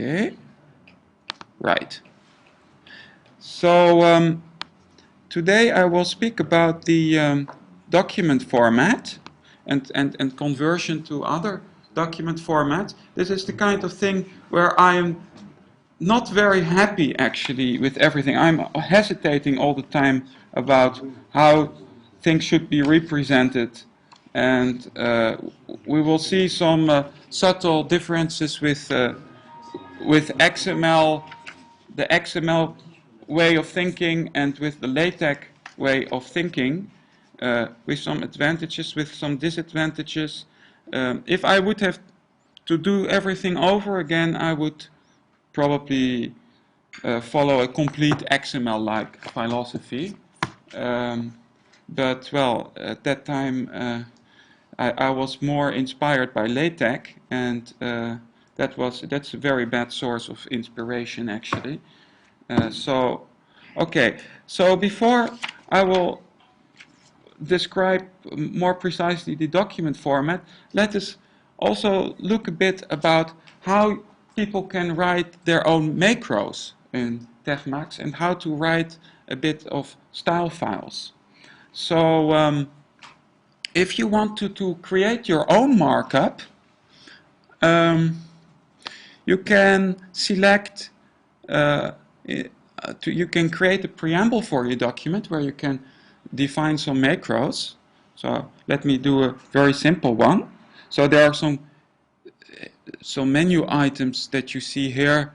Okay. Right. So today I will speak about the document format and conversion to other document formats. This is the kind of thing where I am not very happy actually with everything. I'm hesitating all the time about how things should be represented, and we will see some subtle differences with XML, the XML way of thinking, and with the LaTeX way of thinking, with some advantages, with some disadvantages. If I would have to do everything over again, I would probably follow a complete XML-like philosophy. But well, at that time I was more inspired by LaTeX, and that's a very bad source of inspiration actually. So before I will describe more precisely the document format, let us also look a bit about how people can write their own macros in TeXmacs and how to write a bit of style files. So if you want to create your own markup, you can select, you can create a preamble for your document where you can define some macros. So let me do a very simple one. So there are some menu items that you see here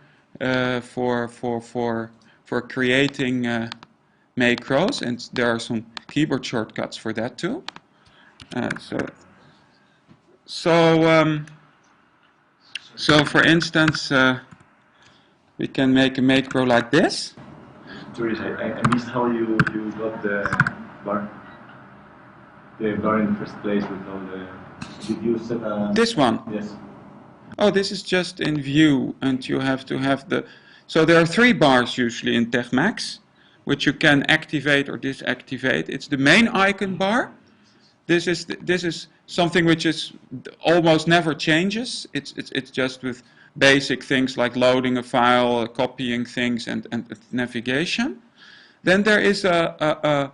for creating macros, and there are some keyboard shortcuts for that too. So for instance, we can make a macro like this. Joris, I missed how you got the bar in the first place with all the. Did you set a. This one? Yes. Oh, this is just in view, and you have to have the. So there are 3 bars usually in TeXmacs, which you can activate or disactivate. It's the main icon bar. This is something which is almost never changes. It's just with basic things like loading a file, copying things, and navigation. Then there is a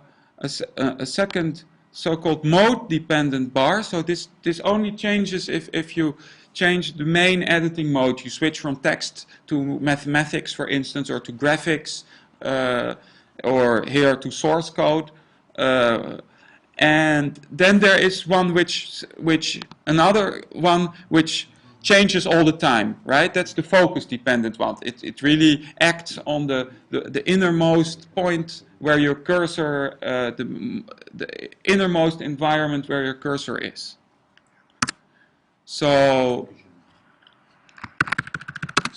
second so-called mode-dependent bar. So this only changes if you change the main editing mode. You switch from text to mathematics, for instance, or to graphics, or here to source code. And then there is one another one which changes all the time, right? That's the focus dependent one. It really acts on the innermost point where your cursor, the innermost environment where your cursor is. So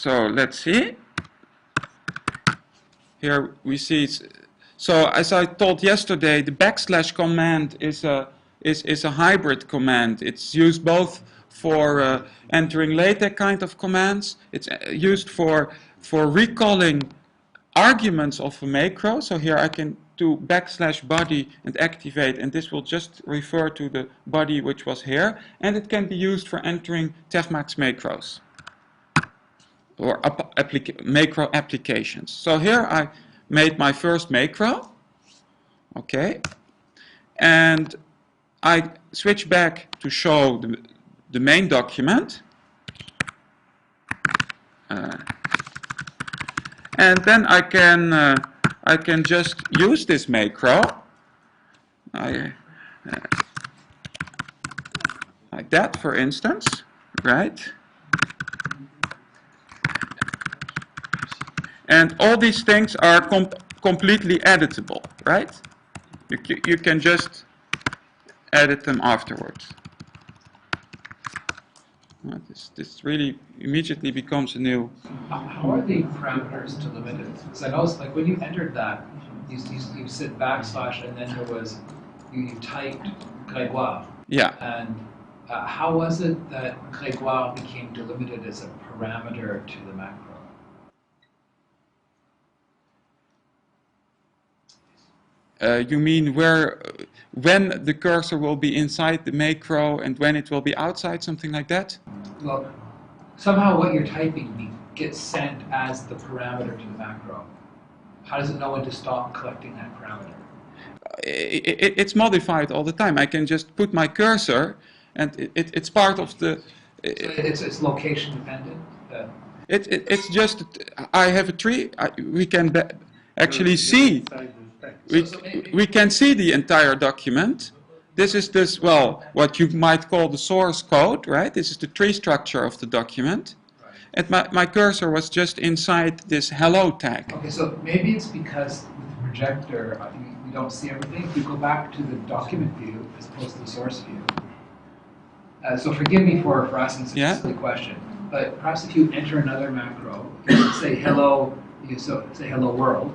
let's see. Here we see. So as I told yesterday, the / command is a hybrid command. It's used both for entering LaTeX kind of commands. It's used for recalling arguments of a macro. So here I can do \body and activate, and this will just refer to the body which was here. And it can be used for entering TeXmacs macros or macro applications. So here I made my first macro, okay, and I switch back to show the main document, and then I can just use this macro like that, for instance, right? And all these things are completely editable, right? You can just edit them afterwards. This really immediately becomes a new. How are the parameters delimited? Because I noticed, like when you entered that, you said / and then there was you typed Grégoire. Yeah. And how was it that Grégoire became delimited as a parameter to the macro? You mean when the cursor will be inside the macro and when it will be outside, something like that? Well, somehow what you're typing gets sent as the parameter to the macro? How does it know when to stop collecting that parameter? It's modified all the time. I can just put my cursor, and it's part of the. It's location dependent. It's just I have a tree. We can actually see. We can see the entire document. This is what you might call the source code, right? This is the tree structure of the document. And my cursor was just inside this hello tag. Okay, so maybe it's because with the projector, you don't see everything. If you go back to the document view as opposed to the source view. So forgive me for asking such a silly question, but perhaps if you enter another macro, say hello, say hello world.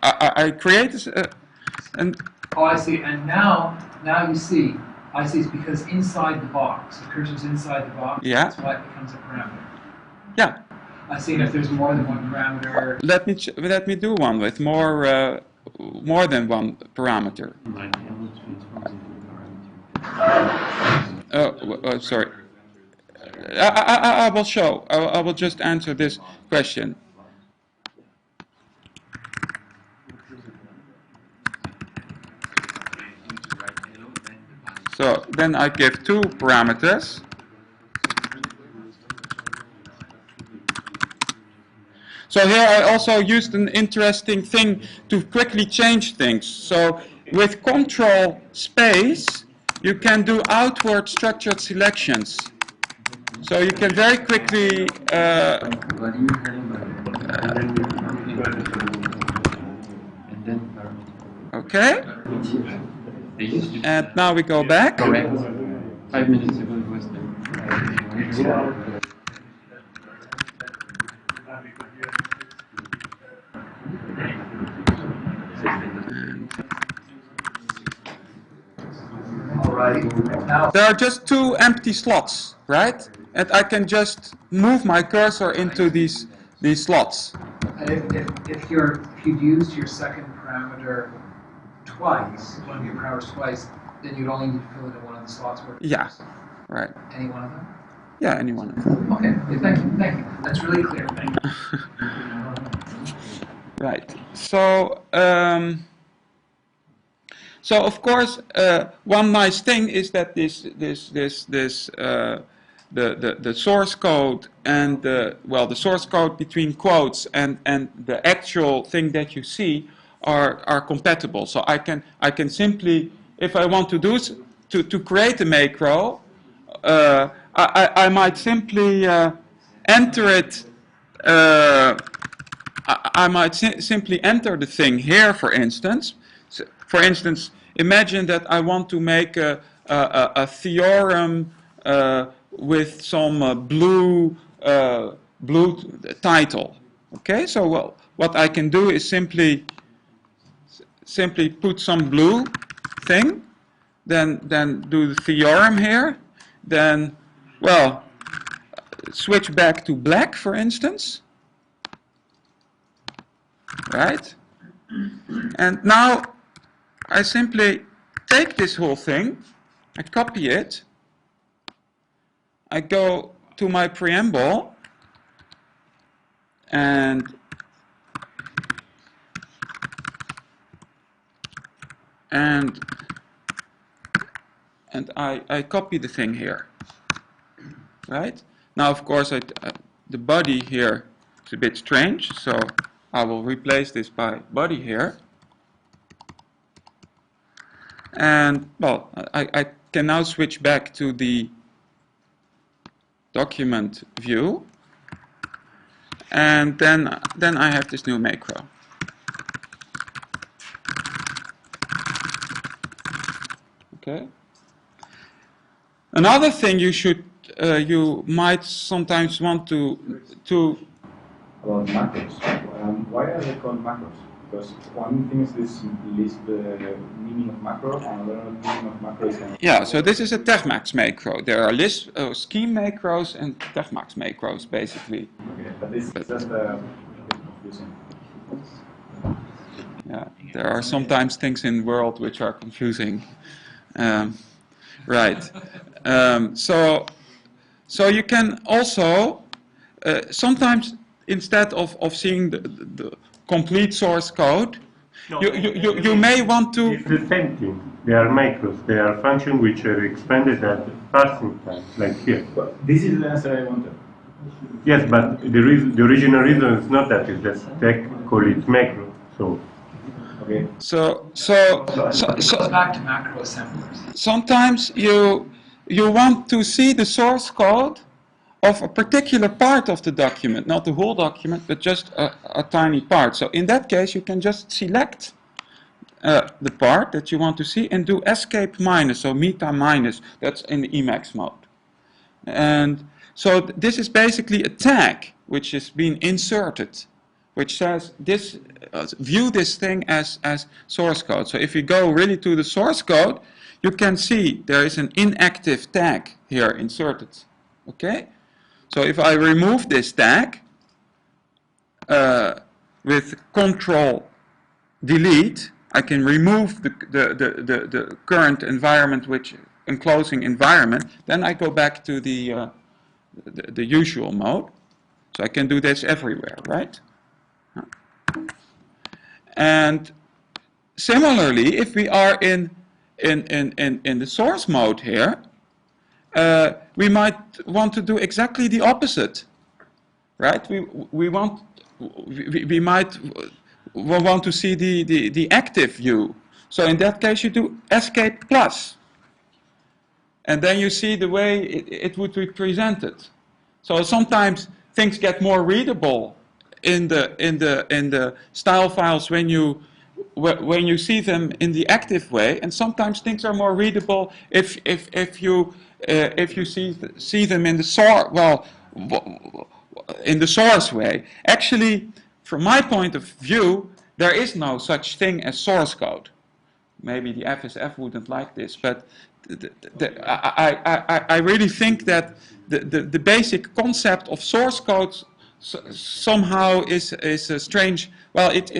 I create and. Oh, I see. And now you see. I see. It's because inside the box, the cursor's inside the box. Yeah. That's why it becomes a parameter. Yeah. I see. And if there's more than one parameter. Let me do one with more than one parameter. Oh, sorry. I will show. I will just answer this question. So then I give two parameters. So here I also used an interesting thing to quickly change things. So with Control Space, you can do outward structured selections. So you can very quickly. Okay. And now we go back. Correct. 5 minutes ago it was there. All right. Now There are just two empty slots, right? And I can just move my cursor into these slots. And if you'd used your second parameter twice, one of your parameters twice, then you'd only need to fill it in one of the slots where Yeah, right. Any one of them? Yeah, any one of them. Okay, thank you. That's really clear. Thank you. Right. So, so of course, one nice thing is that the source code and the source code between quotes and the actual thing that you see are compatible. So I can simply, if I want to do to create a macro, I might simply enter it. I might simply enter the thing here, for instance. So, for instance, imagine that I want to make a theorem with some blue title. Okay, so what I can do is simply put some blue thing, then do the theorem here, then switch back to black, for instance. Right? And now I simply take this whole thing, I copy it, I go to my preamble, and I copy the thing here. Right? Now, of course, the body here is a bit strange, so I will replace this by body here. And, I can now switch back to the document view. And then I have this new macro. Okay. Another thing you might sometimes want to about macros. Why are they called macros? Because one thing is this list the meaning of macro, and another meaning of macro is. Yeah, so this is a TeXmacs macro. There are scheme macros and TeXmacs macros, basically. Okay, but this is just confusing. Yeah, there are sometimes things in the world which are confusing. Right. So you can also sometimes instead of seeing the complete source code, No, you may want to... It's the same thing. They are macros. They are functions which are expanded at parsing time, like here. But this is the answer I wanted. Yes, but the original reason is not that. It's that stack call it macro. So. Okay. So It goes back to macro assemblers. sometimes you want to see the source code of a particular part of the document, not the whole document, but just a tiny part. So in that case, you can just select the part that you want to see and do escape minus, so meta minus. That's in the Emacs mode. And so this is basically a tag which is being inserted, which says this view this thing as source code. So if you go really to the source code, you can see there is an inactive tag here inserted. Okay? So if I remove this tag with Control Delete, I can remove the current environment, which enclosing environment. Then I go back to the usual mode. So I can do this everywhere, right? And similarly, if we are in the source mode here, we might want to do exactly the opposite, right? We might want to see the active view. So in that case, you do escape plus, and then you see the way it would be presented. So sometimes things get more readable in the style files when you see them in the active way, and sometimes things are more readable if you see them in the source way. Actually, from my point of view, there is no such thing as source code. Maybe the FSF wouldn't like this, but I really think that the basic concept of source code somehow is a strange. Well, it's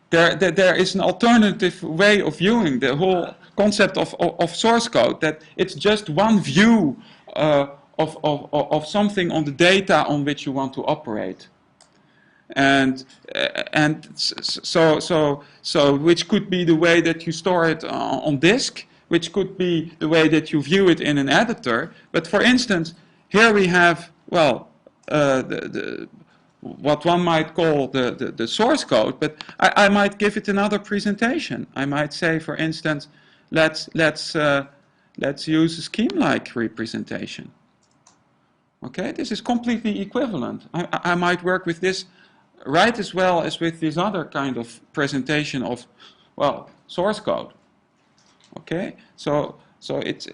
there is an alternative way of viewing the whole concept of source code, that it's just one view of something on the data on which you want to operate. And so which could be the way that you store it on disk, which could be the way that you view it in an editor. But for instance, here we have, well, what one might call the source code, but I might give it another presentation. I might say, for instance, let's use a scheme-like representation. Okay, this is completely equivalent. I might work with this right as well as with this other kind of presentation of, well, source code. Okay, so it's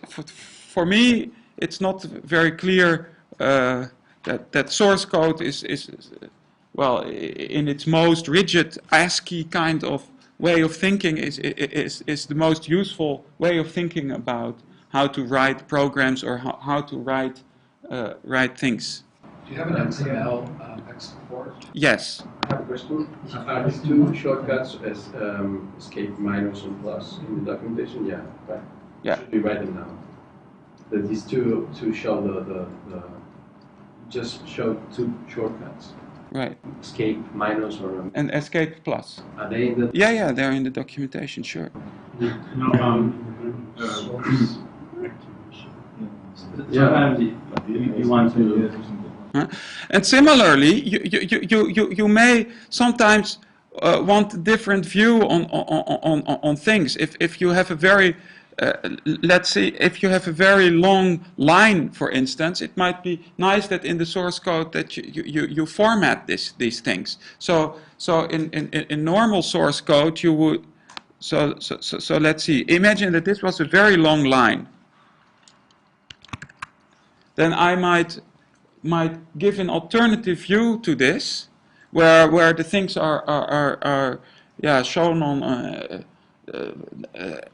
for me it's not very clear that source code is well, in its most rigid ASCII kind of way of thinking is the most useful way of thinking about how to write programs or how to write things. Do you have an XML export? Yes. I have a question. Are these two shortcuts as escape minus and plus in the documentation? Yeah, right. Yeah. Should we write them now? That these two show the just show two shortcuts. Right. Escape minus or And escape plus. are they in the? Yeah, they're in the documentation, sure. Sometimes you want to. And similarly, you may sometimes want a different view on things. If you have a very let's see, if you have a very long line, for instance, it might be nice that in the source code that you format these things. So in normal source code you would so let's see. Imagine that this was a very long line. Then I might give an alternative view to this, where the things are shown on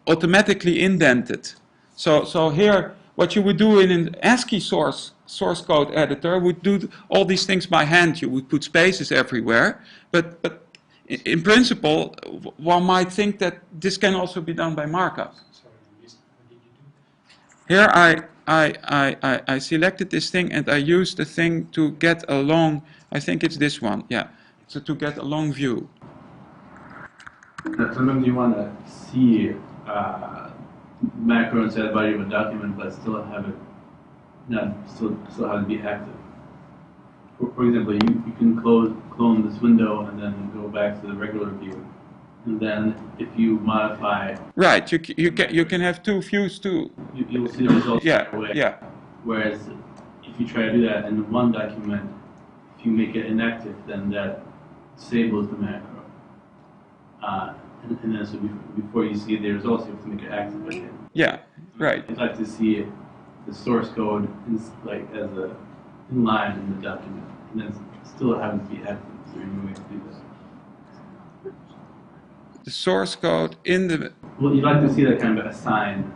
automatically indented. So here, what you would do in an ASCII source code editor would do all these things by hand. You would put spaces everywhere, but in principle, one might think that this can also be done by markup. here I selected this thing and I used the thing to get a long, I think it's this one, yeah, so to get a long view. Sometimes you want to see macro inside the body of a document, but still have it still have it be active. For example, you can clone this window and then go back to the regular view, and then if you modify, right, you can have two views too. You'll see the results yeah, right away. Yeah. Whereas if you try to do that in one document, if you make it inactive, then that disables the macro. And then so before you see the results, you have to make it active again. Yeah, right. I'd like to see the source code like as a inline in the document, and then still have it be active. So you're moving to do this. The source code in the... Well, you'd like to see that kind of assigned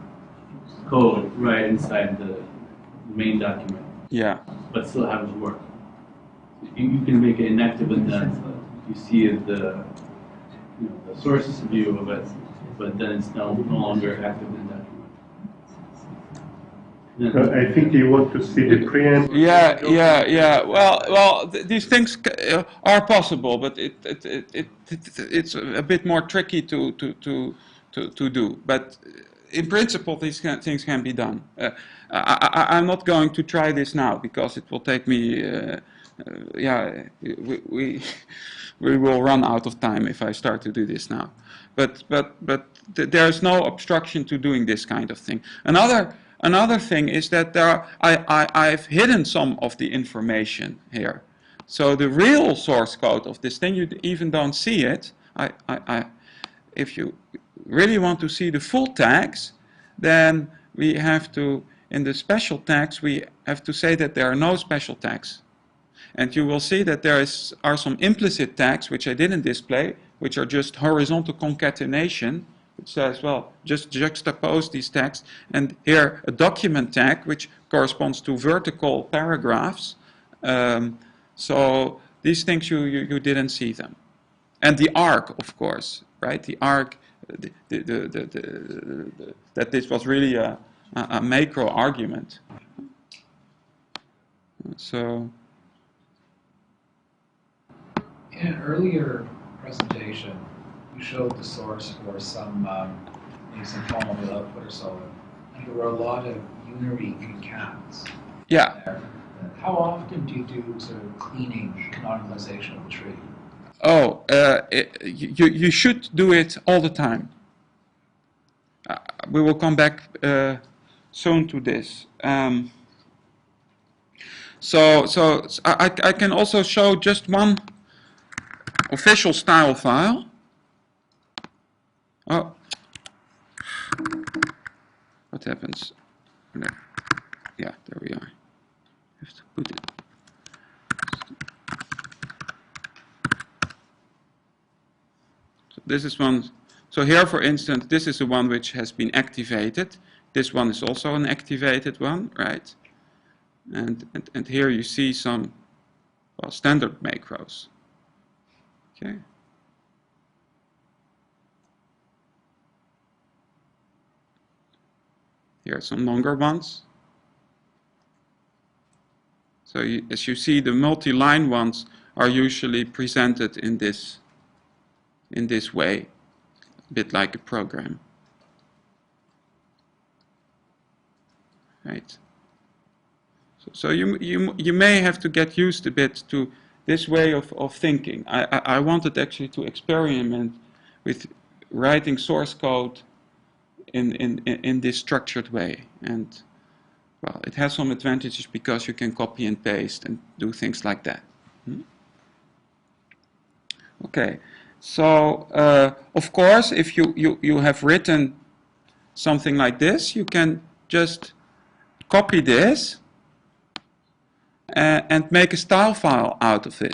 code right inside the main document. Yeah. But still have it work. You can make it inactive, and then you see the the sources view of it, but then it's no longer active in the document. I think you want to see the preamble. Yeah. Well, these things are possible, but it's a bit more tricky to do. But in principle, these things can be done. I'm not going to try this now because it will take me. We will run out of time if I start to do this now. But there is no obstruction to doing this kind of thing. Another thing is that I've hidden some of the information here. So the real source code of this thing, you even don't see it. If you really want to see the full tags, then we have to, in the special tags, we have to say that there are no special tags. And you will see that there are some implicit tags, which I didn't display, which are just horizontal concatenation. It says, well, just juxtapose these tags. And here, a document tag, which corresponds to vertical paragraphs. So these things, you didn't see them. And the arc, of course, right? The arc, that this was really a macro argument. So... In an earlier presentation, you showed the source for some maybe some formal output or so, and there were a lot of unary concats. Yeah. There. How often do you do sort of cleaning, canonicalization of the tree? Oh, you should do it all the time. We will come back soon to this. So I can also show just one official style file. Oh, what happens? Yeah, there we are. I have to put it. So this is one. So here, for instance, this is the one which has been activated. This one is also an activated one, right? And here you see some, well, standard macros. Okay. Here are some longer ones. So as you see, the multi-line ones are usually presented in this way, a bit like a program. Right. So you may have to get used a bit to this way of thinking. I wanted actually to experiment with writing source code in this structured way, and well, it has some advantages because you can copy and paste and do things like that. Okay, so of course, if you have written something like this, you can just copy this and make a style file out of it.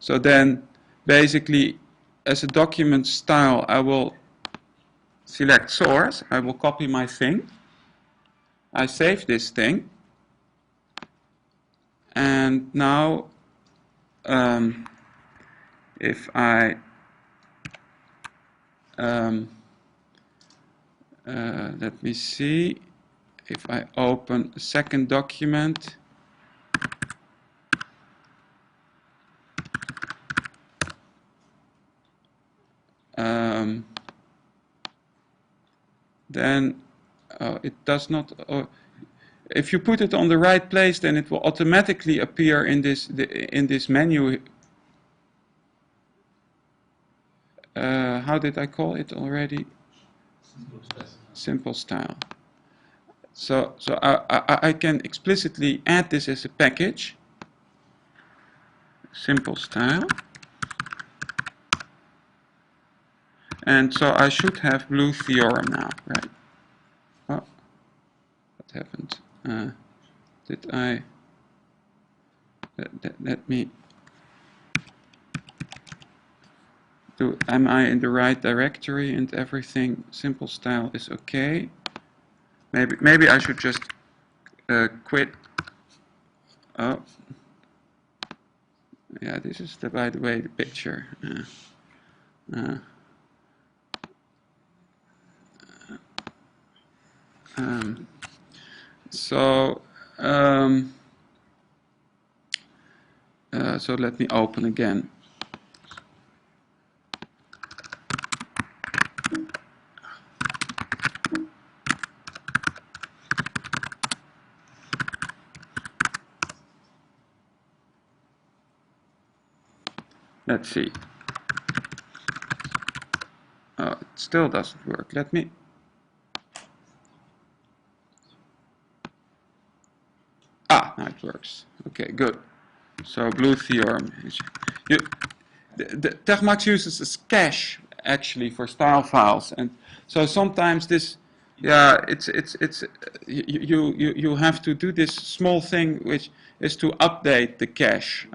So then, basically, as a document style, I will select source, I will copy my thing, I save this thing, And now, if I let me see, if I open a second document, then it does not. If you put it on the right place, then it will automatically appear in this menu. How did I call it already? Simple style. So I can explicitly add this as a package. Simple style. And so I should have blue theorem now, right? Oh, what happened? Did I? Let me do. Am I in the right directory and everything? Simple style is okay. Maybe I should just quit. Oh, yeah. This is by the way the picture. So let me open again. Let's see. Oh, it still doesn't work. Let me. Ah, now it works. Okay, good. So blue theorem. The TeXmacs uses a cache actually for style files, and so sometimes this, yeah, you have to do this small thing which is to update the cache.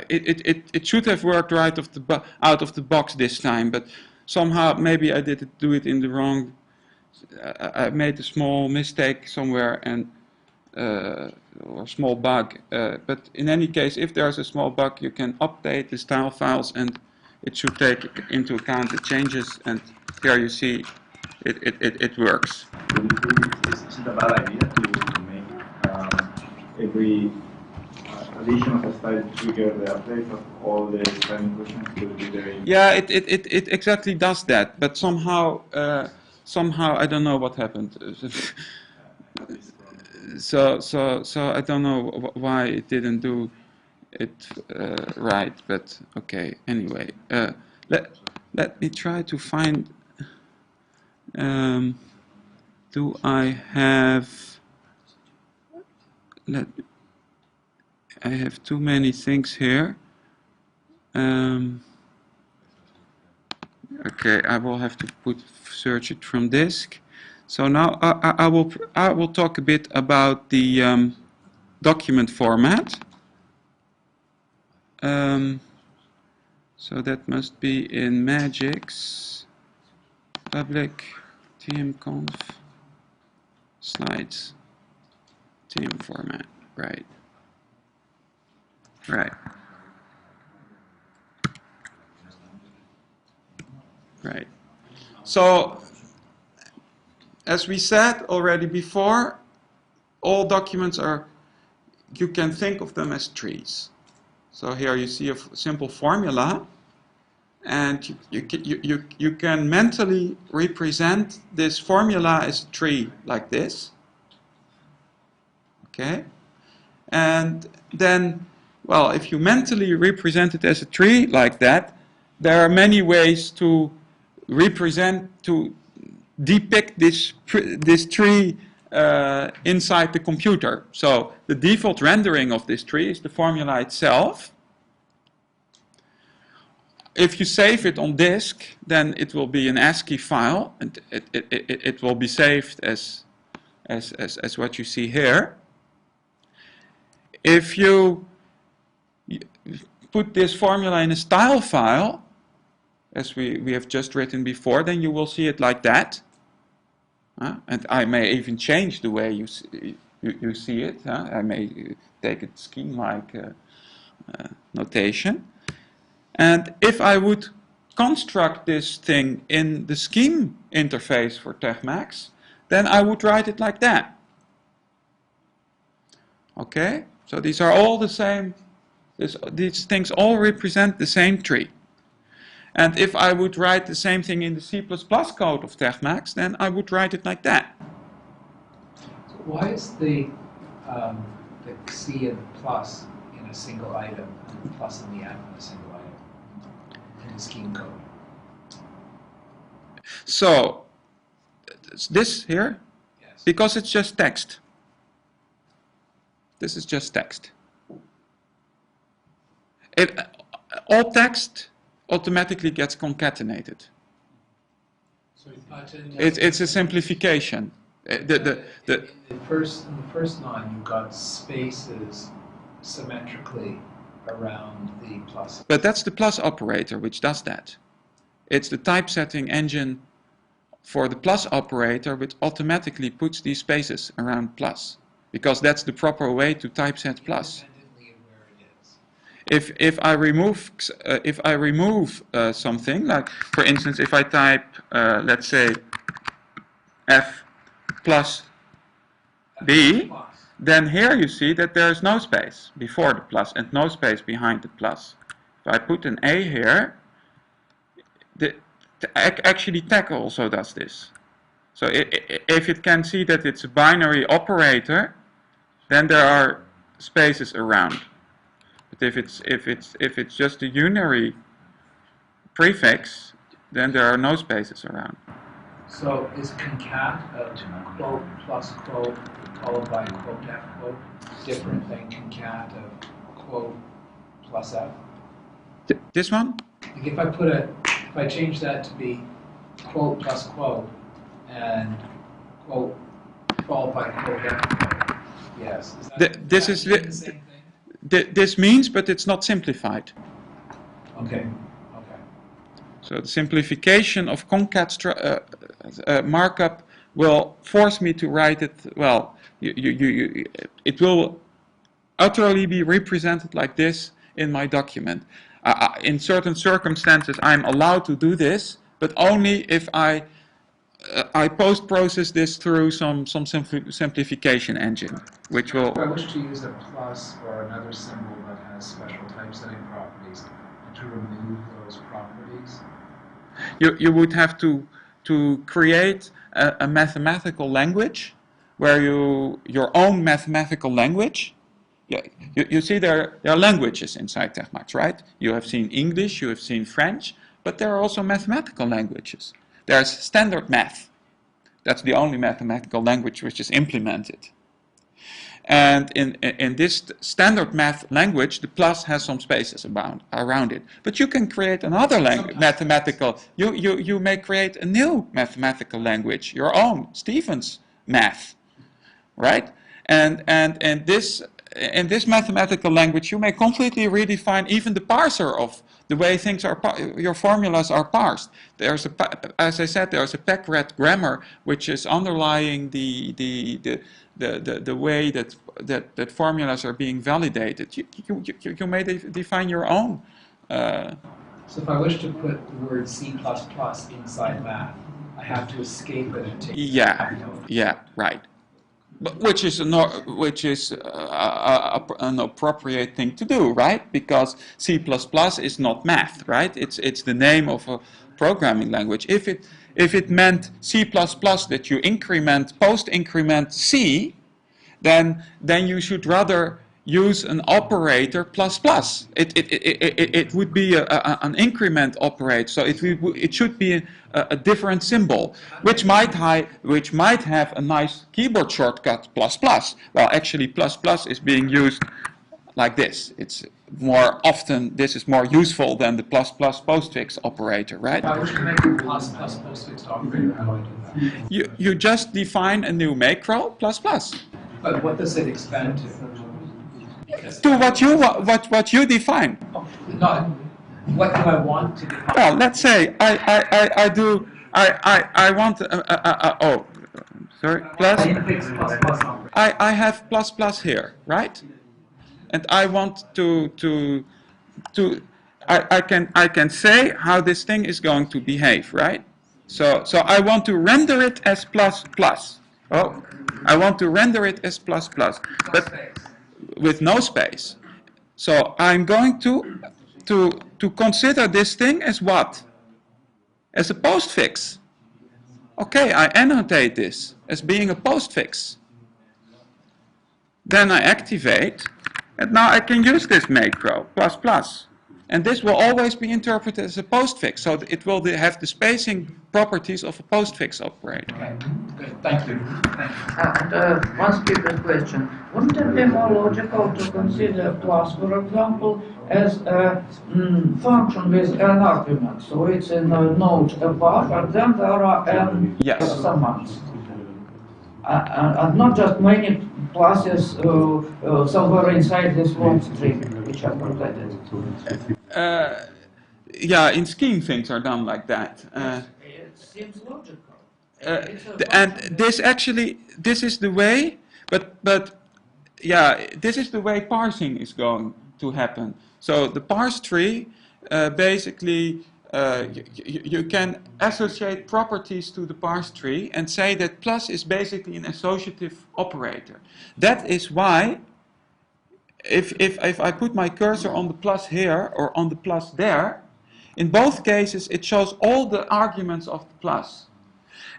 It should have worked right out of the box this time, but somehow maybe I didn't do it in the wrong. I made a small mistake somewhere and. Or small bug, but in any case, if there's a small bug, you can update the style files, and it should take into account the changes. And here you see, it works. Is it a bad idea to make every addition of a style trigger the update of all the styling questions to be there? Yeah, it exactly does that, but somehow I don't know what happened. So I don't know why it didn't do it right, but okay. Anyway, let me try to find. Do I have? I have too many things here. Okay, I will have to search it from disk. So now I will talk a bit about the document format. So that must be in Magix, public, tmconf, slides, tm format, right. Right. Right. So, as we said already before, all documents you can think of them as trees. So here you see a simple formula, and you can mentally represent this formula as a tree like this. Okay? And then, well, if you mentally represent it as a tree like that, there are many ways to depict this tree inside the computer. So the default rendering of this tree is the formula itself. If you save it on disk, then it will be an ASCII file, and it will be saved as what you see here. If you put this formula in a style file, as we have just written before, then you will see it like that. And I may even change the way You see it. Huh? I may take a scheme-like notation. And if I would construct this thing in the scheme interface for TeXmacs, then I would write it like that. Okay? So these are all the same. These things all represent the same tree. And if I would write the same thing in the C++ code of TeXmacs, then I would write it like that. So why is the C and the plus in a single item, and the plus and the F in a single item in the scheme code? So this here, Yes. because it's just text. This is just text. All text automatically gets concatenated. It's a simplification. In the first line, you've got spaces symmetrically around the plus. But that's the plus operator which does that. It's the typesetting engine for the plus operator which automatically puts these spaces around plus, because that's the proper way to typeset plus. Independently of where it is. If I remove something, like for instance, if I type let's say F plus B, Plus. then here you see that there is no space before the plus and no space behind the plus. If I put an A here, actually TeX also does this. So if it can see that it's a binary operator, then there are spaces around. But if it's just a unary prefix, then there are no spaces around. So is concat of quote plus quote followed by quote F quote different than concat of quote plus F? This one? Like if I change that to be quote plus quote and quote followed by quote F quote, yes. This is the same thing? This means, but it's not simplified. Okay. So the simplification of concat markup will force me to write it, well, it will utterly be represented like this in my document. In certain circumstances I'm allowed to do this, but only if I post-process this through some simplification engine, which will... If I wish to use a plus or another symbol that has special typesetting properties, and to remove those properties, You would have to create a mathematical language where your own mathematical language. Yeah, you see there are languages inside TeXmacs, right? You have seen English, you have seen French, but there are also mathematical languages. There's standard math. That's the only mathematical language which is implemented. And in this standard math language, the plus has some spaces around it. But you can create another mathematical, you may create a new mathematical language, your own, Stephen's math, right? And in this mathematical language, you may completely redefine even the parser of the way things are, your formulas are parsed. There's as I said, there's a PEC-RED grammar which is underlying the way that formulas are being validated. You may define your own. so if I wish to put the word C++ inside math, I have to escape it and take Yeah, right. But which is an appropriate thing to do, right? Because C++ is not math, right? It's the name of a programming language. If it meant C++ that you post-increment C, then you should rather use an operator plus plus. It would be an increment operator, so it should be a different symbol, which might have a nice keyboard shortcut plus plus. Well, actually plus plus is being used like this. It's more often, this is more useful than the plus plus postfix operator, right? If I wish to make a plus postfix operator, how do I do that? You just define a new macro plus plus. But what does it expand to? To what you define. Not what do I want to define? Well, let's say I want plus. I have plus plus here, right? And I want I can say how this thing is going to behave, right? So I want to render it as plus plus. Oh, I want to render it as plus plus, but with no space. So I'm going to consider this thing as what? As a postfix. Okay, I annotate this as being a postfix. Then I activate, and now I can use this macro, plus plus. And this will always be interpreted as a postfix, so it will have the spacing properties of a postfix operator. Okay, good, thank you. Thank you. And one stupid question. Wouldn't it be more logical to consider plus, for example, as a function with an argument? So it's in a node apart, and then there are n summands. And not just many pluses somewhere inside this long string, which are protected. Yeah, in scheme things are done like that. It seems logical. And this is the way, but yeah, this is the way parsing is going to happen. So the parse tree, basically, you can associate properties to the parse tree and say that plus is basically an associative operator. That is why, if I put my cursor on the plus here or on the plus there, in both cases it shows all the arguments of the plus.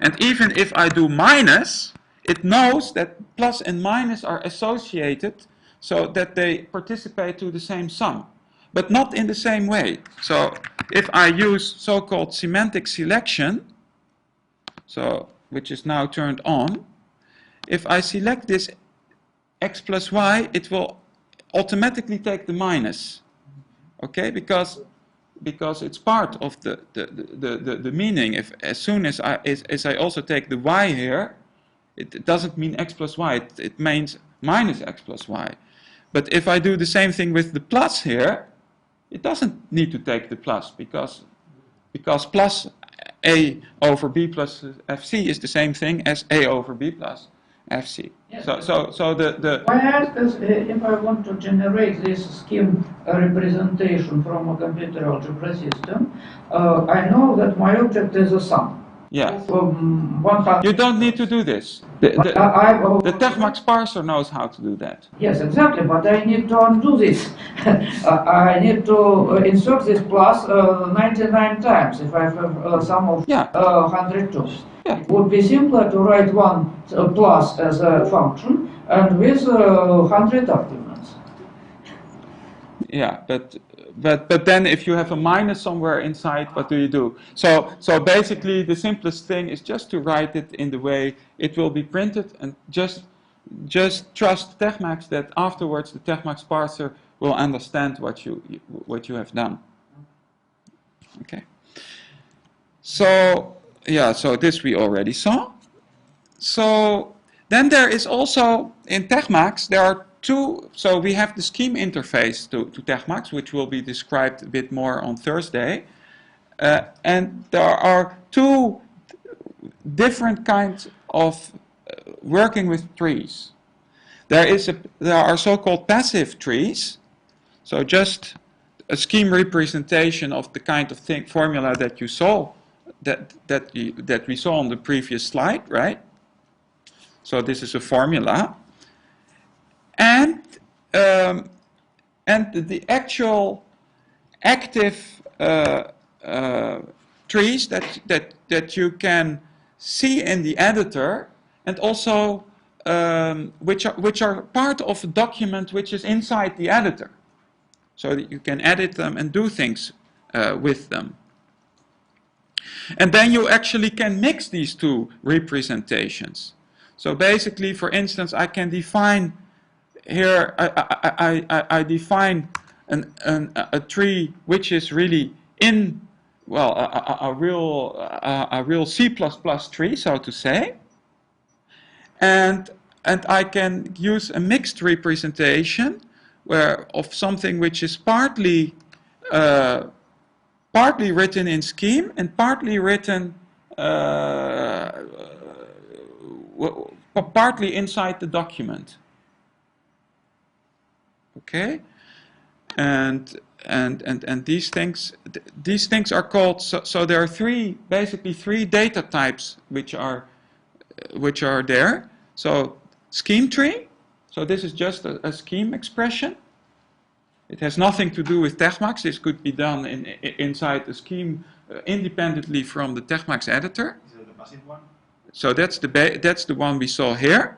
And even if I do minus, it knows that plus and minus are associated so that they participate to the same sum, but not in the same way. So if I use so-called semantics selection, so which is now turned on, if I select this x plus y, it will automatically take the minus, okay, because it's part of the meaning. If as soon as I also take the y here, it doesn't mean x plus y, it means minus x plus y. But if I do the same thing with the plus here, it doesn't need to take the plus, because plus a over b plus fc is the same thing as a over b plus fc. Yes. So the Why I ask is if I want to generate this scheme representation from a computer algebra system, I know that my object is a sum. yeah, 100. you don't need to do this. The TeXmacs parser knows how to do that. Yes, exactly, but I need to undo this. I need to insert this plus 99 times if I have a sum of 102. Yeah. It would be simpler to write one plus as a function and with 100 arguments. Yeah, but then if you have a minus somewhere inside, what do? So basically the simplest thing is just to write it in the way it will be printed, and just trust TeXmacs that afterwards the TeXmacs parser will understand what you have done. Okay. So yeah, so this we already saw. So then there is also in TeXmacs there are two. So we have the scheme interface to TeXmacs, which will be described a bit more on Thursday, and there are two different kinds of working with trees. There are so-called passive trees, so just a scheme representation of the kind of formula that you saw, that we saw on the previous slide, right? So this is a formula, and the actual active trees that you can see in the editor, and also which are part of a document which is inside the editor, so that you can edit them and do things with them. And then you actually can mix these two representations. So basically, for instance, I can define here, I define a tree which is really in, well, a real C++ tree, so to say, and I can use a mixed representation of something which is partly written in scheme and partly written partly inside the document. Okay, and these things are called. So there are basically three data types which are there. So scheme tree. So this is just a scheme expression. It has nothing to do with TeXmacs. This could be done inside the scheme independently from the TeXmacs editor. Is it the passive one? So that's the one we saw here.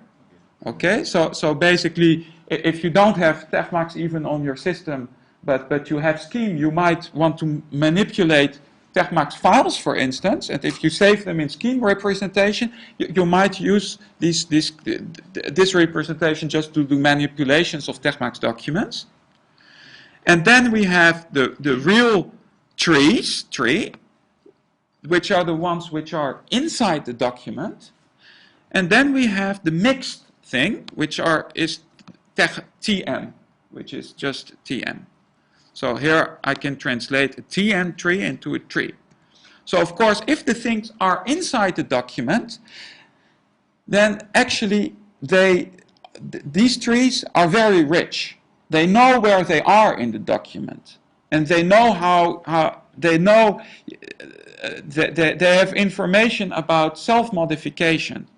Okay, so basically, if you don't have TeXmacs even on your system, but you have scheme, you might want to manipulate TeXmacs files, for instance, and if you save them in scheme representation, you might use this representation just to do manipulations of TeXmacs documents. And then we have the real tree, which are the ones which are inside the document. And then we have the mixed thing, which is TM, which is just TM. So here I can translate a TM tree into a tree. So of course, if the things are inside the document, then actually these trees are very rich. They know where they are in the document, and they know they have information about self-modification.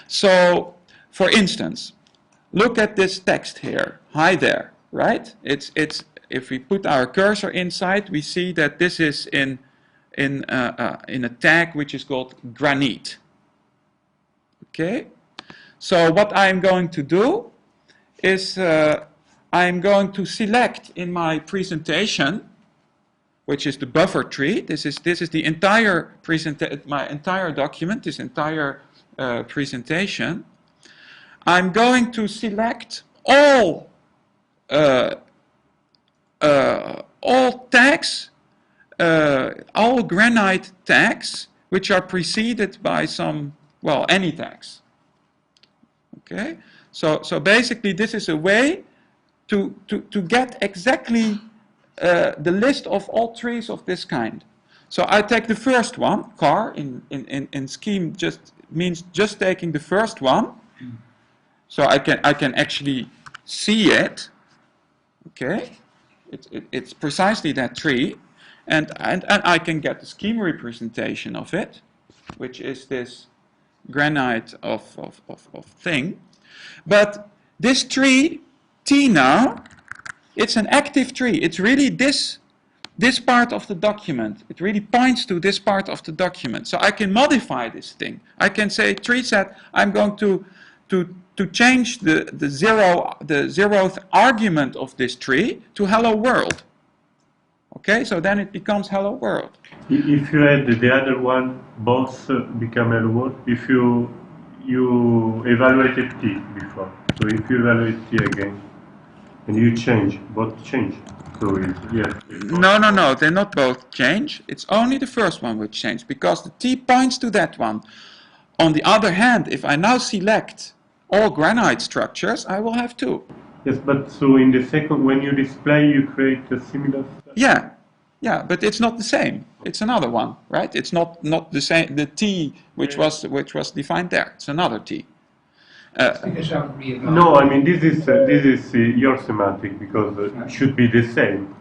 So, for instance, look at this text here. Hi there, right? It's if we put our cursor inside, we see that this is in a tag which is called granite. Okay. So what I'm going to do is I'm going to select in my presentation, which is the buffer tree. This is the entire my entire document, this entire presentation. I'm going to select all tags, all granite tags, which are preceded by any tags. Okay, so basically this is a way to get exactly the list of all trees of this kind. So I take the first one, car in scheme just means just taking the first one. So I can actually see it. Okay, it's precisely that tree, and I can get the scheme representation of it, which is this granite of thing. But this tree T now, it's an active tree. It's really this part of the document. It really points to this part of the document. So I can modify this thing. I can say tree set. I'm going to change the zeroth argument of this tree to hello world. Okay, so then it becomes hello world. If you add the other one, both become hello world. If you evaluated T before, so if you evaluate T again, and you change, both change. So yes. No, they not both change. It's only the first one which change because the T points to that one. On the other hand, if I now select all granite structures, I will have two. Yes, but so in the second, when you display, you create a similar. Yeah, but it's not the same. It's another one, right? It's not the same. The T which was defined there. It's another T. No, I mean this is your semantic because it should be the same.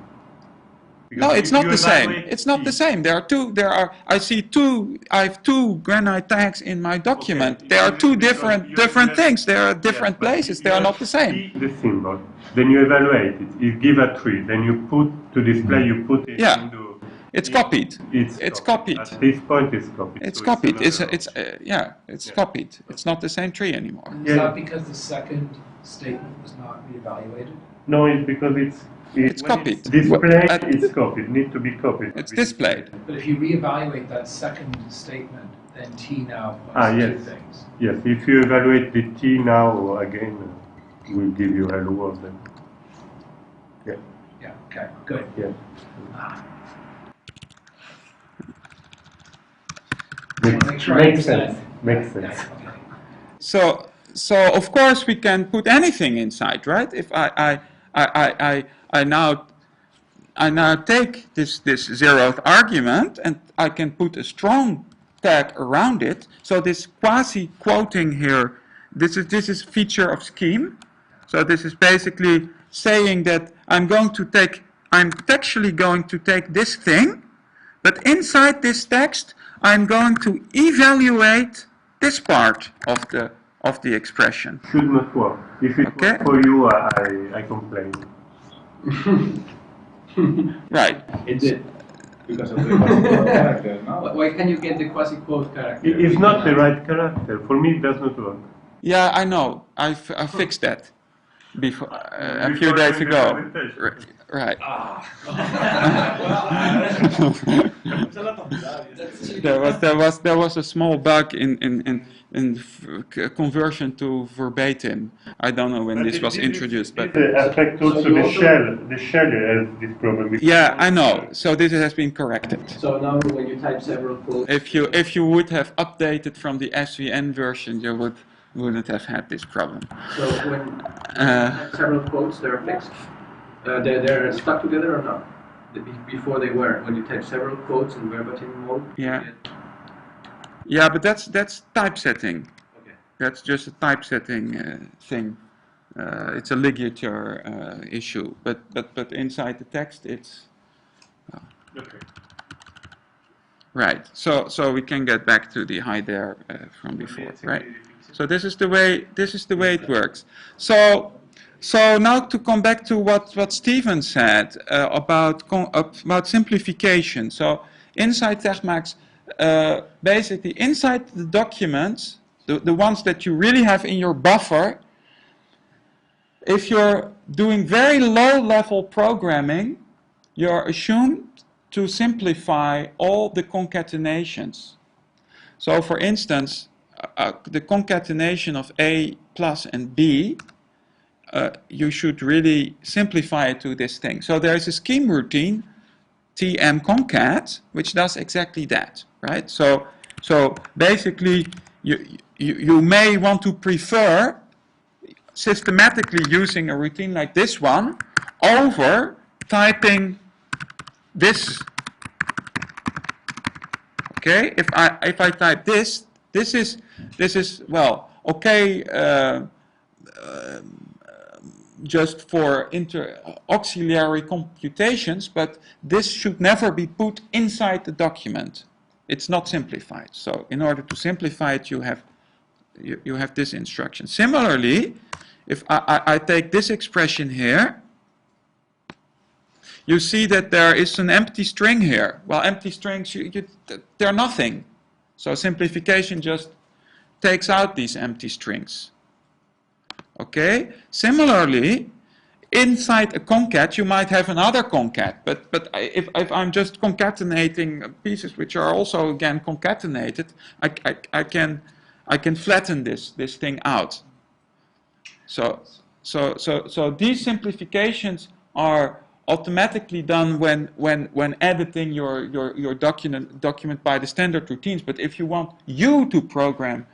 Because no, it's not the same. evaluate It's not the same. I have two granite tags in my document. Okay, There are two because different things. They are different places. They are not the same. The symbol. Then you evaluate it. You give a tree. Then you put to display. You put it into. It's copied. It's copied. At this point, it's copied. It's so copied. It's Copied. It's not the same tree anymore. Is that because the second statement was not reevaluated? No, it's because It's copied. It's displayed, it's copied. Need to be copied. It's displayed. But if you reevaluate that second statement, then T now points to yes. two things. Yes, if you evaluate the T now again, we'll give you hello world then. Yeah. Yeah, okay, good. Yeah. Make sure I Makes understand. sense. Makes sense. Yeah, okay. So of course we can put anything inside, right? If I now take this zeroth argument and I can put a strong tag around it. So this quasi quoting here this is feature of scheme. So this is basically saying that I'm textually going to take this thing, but inside this text I'm going to evaluate this part of the expression. Should not work. If it Okay. works for you, I complain. Right. It did. Because of the quasi-quote character, no? Why can you get the quasi-quote character? It's not the right character. For me, it does not work. Yeah, I know. I fixed that before a few Before days the ago. presentation. Right. There was a small bug in conversion to verbatim. I don't know when this was introduced, but This affects also So you the also- shell. The shell has this problem. yeah, I know. So this has been corrected. So now when you type several quotes, If you would have updated from the SVN version, you wouldn't have had this problem. so when you type several quotes, they're fixed? They're stuck together or not? Before they were, when you type several quotes in verbatim mode? Yeah. Yeah, but that's typesetting. Okay. That's just a typesetting thing. It's a ligature issue, but inside the text it's Okay. right. So we can get back to the hi there from before, right? So this is the way it works. So now to come back to what Steven said about simplification. So inside TeXmacs, basically inside the documents, the ones that you really have in your buffer, if you're doing very low-level programming, you're assumed to simplify all the concatenations. So for instance, the concatenation of A plus and B, you should really simplify it to this thing. So there is a scheme routine, tm concat, which does exactly that, right? So basically, you may want to prefer systematically using a routine like this one over typing this. Okay, if I type this is well, okay. Just for auxiliary computations, but this should never be put inside the document. It's not simplified. So in order to simplify it, you have this instruction. Similarly, if I take this expression here, you see that there is an empty string here. Well, empty strings, they're nothing. So simplification just takes out these empty strings. Okay. Similarly, inside a concat, you might have another concat. But if I'm just concatenating pieces which are also again concatenated, I can flatten this thing out. So these simplifications are automatically done when editing your document by the standard routines. But if you want to program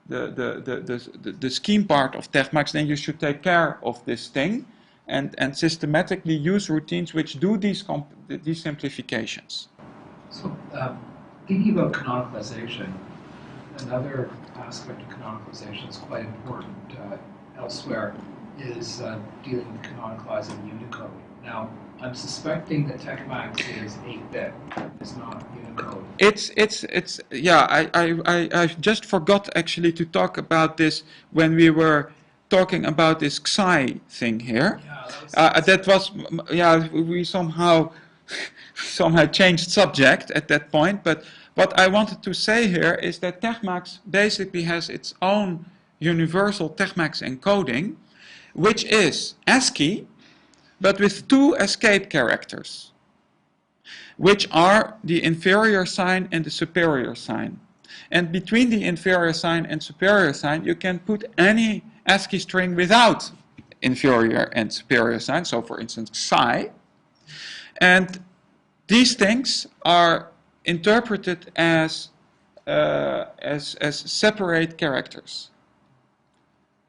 the scheme part of TeXmacs, then you should take care of this thing and systematically use routines which do these simplifications. So, thinking about canonicalization, another aspect of canonicalization is quite important elsewhere is dealing with canonicalizing Unicode. Now, I'm suspecting that TeXmacs is 8-bit. It's not Unicode. It's yeah. I just forgot actually to talk about this when we were talking about this Xi thing here. Yeah, That was yeah. We somehow changed subject at that point. But what I wanted to say here is that TeXmacs basically has its own universal TeXmacs encoding, which is ASCII, but with two escape characters, which are the inferior sign and the superior sign. And between the inferior sign and superior sign, you can put any ASCII string without inferior and superior sign. So, for instance, Xi. And these things are interpreted as separate characters,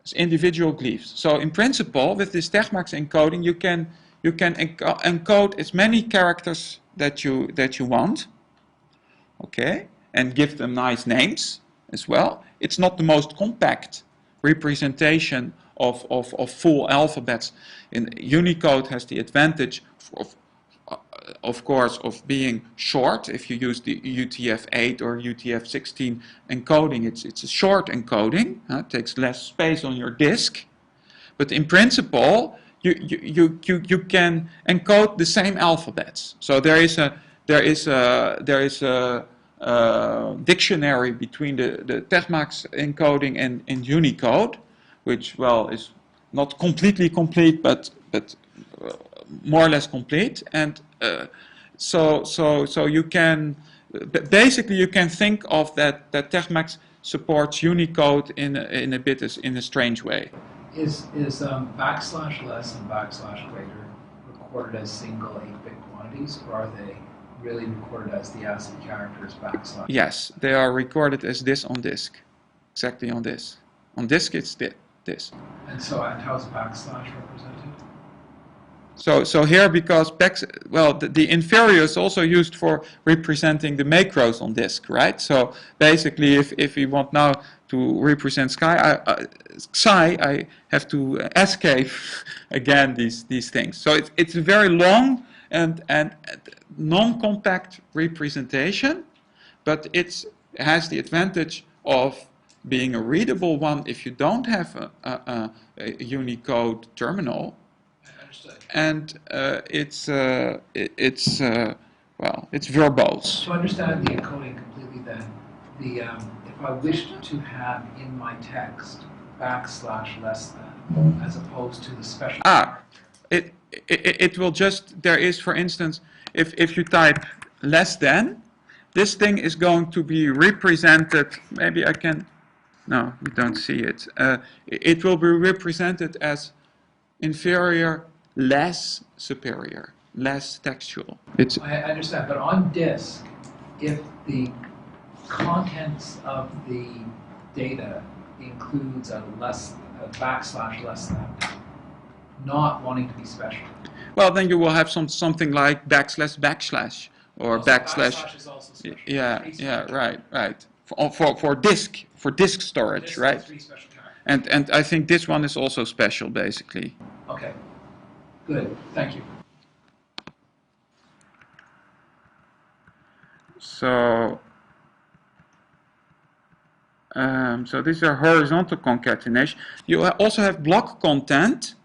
as individual glyphs. So in principle, with this TeXmacs encoding, you can encode as many characters that you want, okay, and give them nice names, as well. It's not the most compact representation of full alphabets. Unicode has the advantage of course, of being short. If you use the UTF-8 or UTF-16 encoding, it's a short encoding. It takes less space on your disk. But in principle, you can encode the same alphabets. So there is a dictionary between the TeXmacs encoding and Unicode, which, well, is not completely complete, but more or less complete. And so you can basically you can think of that TeXmacs supports Unicode in a bit in a strange way. Is \less and \greater recorded as single 8-bit quantities, or are they really recorded as the ASCII characters \? Yes, they are recorded as this on disk, exactly on this. On disk, it's this. And so, and how is \, represented? So here, because the inferior is also used for representing the macros on disk, right? So basically, if we want now to represent Xi, I have to escape again these things. So it's a very long and non-compact representation, but it has the advantage of being a readable one if you don't have a Unicode terminal. And it's verbose. To understand the encoding completely, then, if I wished to have in my text \less than, as opposed to the special. It will just, there is, for instance, if you type less than, this thing is going to be represented. Maybe I can. No, we don't see it. It will be represented as inferior, less superior, less textual. I understand, but on disk, if the contents of the data includes a less than, not wanting to be special. Well, then you will have something like \\, or also, backslash is also special. Yeah, right. For disk storage, disk right? 3 special characters. And I think this one is also special, basically. Okay. Good, thank you. So these are horizontal concatenation. You also have block content.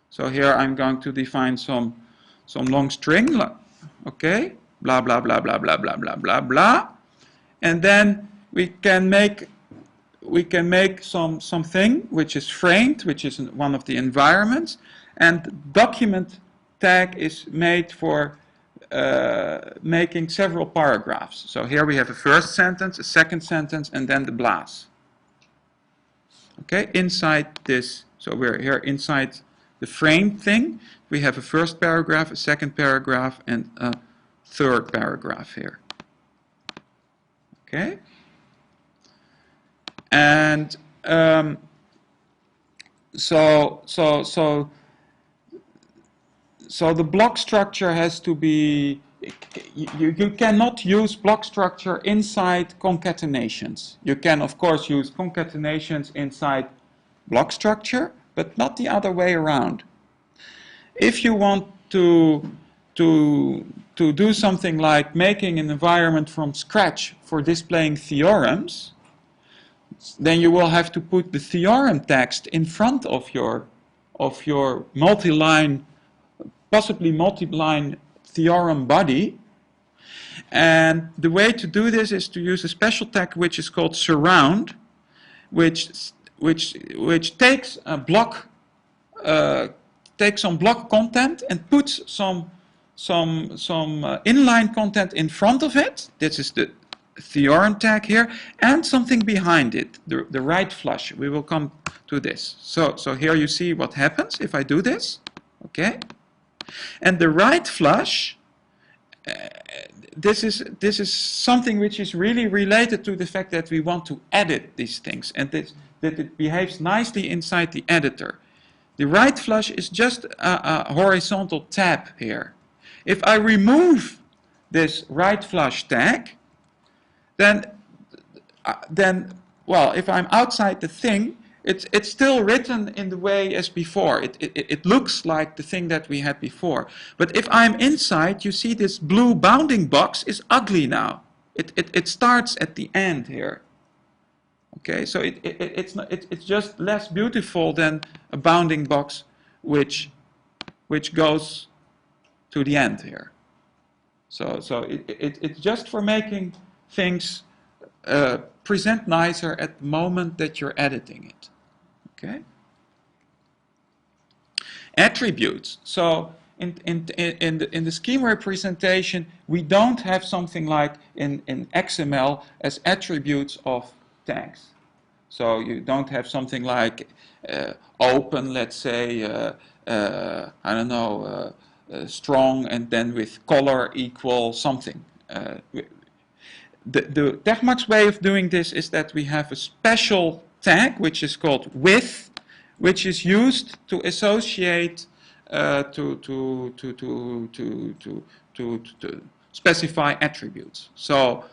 So here I'm going to define some long string. Okay, blah blah blah blah blah blah blah blah blah, and then we can make something which is framed, which is one of the environments. And document tag is made for making several paragraphs. So here we have a first sentence, a second sentence, and then the BLAS. Okay, inside this, so we're here inside the frame thing. We have a first paragraph, a second paragraph, and a third paragraph here. Okay, and So the block structure has to be, you cannot use block structure inside concatenations. You can, of course, use concatenations inside block structure, but not the other way around. If you want to do something like making an environment from scratch for displaying theorems, then you will have to put the theorem text in front of your multi-line, possibly multi-line theorem body. And the way to do this is to use a special tag which is called surround, which takes a block, takes some block content and puts some inline content in front of it. This is the theorem tag here, and something behind it, the right flush. We will come to this. So here you see what happens if I do this. Okay. And the right flush, this is something which is really related to the fact that we want to edit these things, and that it behaves nicely inside the editor. The right flush is just a horizontal tab here. If I remove this right flush tag, then well, if I'm outside the thing, it's still written in the way as before. It looks like the thing that we had before. But if I'm inside, you see this blue bounding box is ugly now. It starts at the end here. Okay, so it's just less beautiful than a bounding box which goes to the end here. So it's just for making things present nicer at the moment that you're editing it. Okay. Attributes. So in the schema representation, we don't have something like in XML as attributes of tags. So you don't have something like open, let's say, I don't know, strong, and then with color equal something. The TeXmacs way of doing this is that we have a special tag which is called with, which is used to associate to specify attributes. So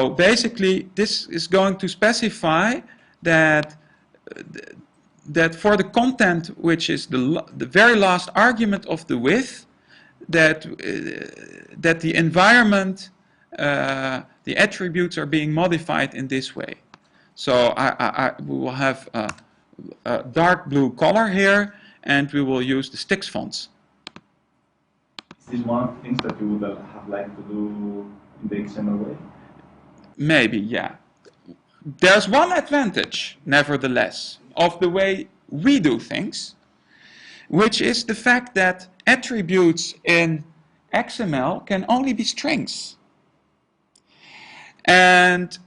basically, this is going to specify that for the content, which is the very last argument of the with, that the environment, the attributes are being modified in this way. So we will have a dark blue color here, and we will use the sticks fonts. Is this one of the things that you would have liked to do in the XML way? Maybe, yeah. There's one advantage, nevertheless, of the way we do things, which is the fact that attributes in XML can only be strings. And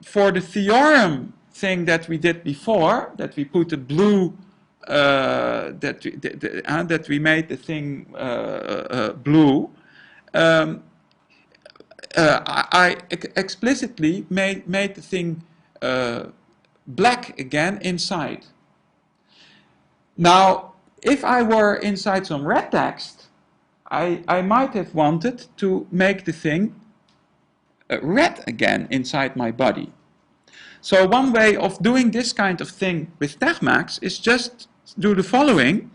for the theorem thing that we did before, that we put a blue, that we made the thing blue, I explicitly made the thing black again inside. Now, if I were inside some red text, I might have wanted to make the thing red again inside my body. So one way of doing this kind of thing with TeXmacs is just do the following.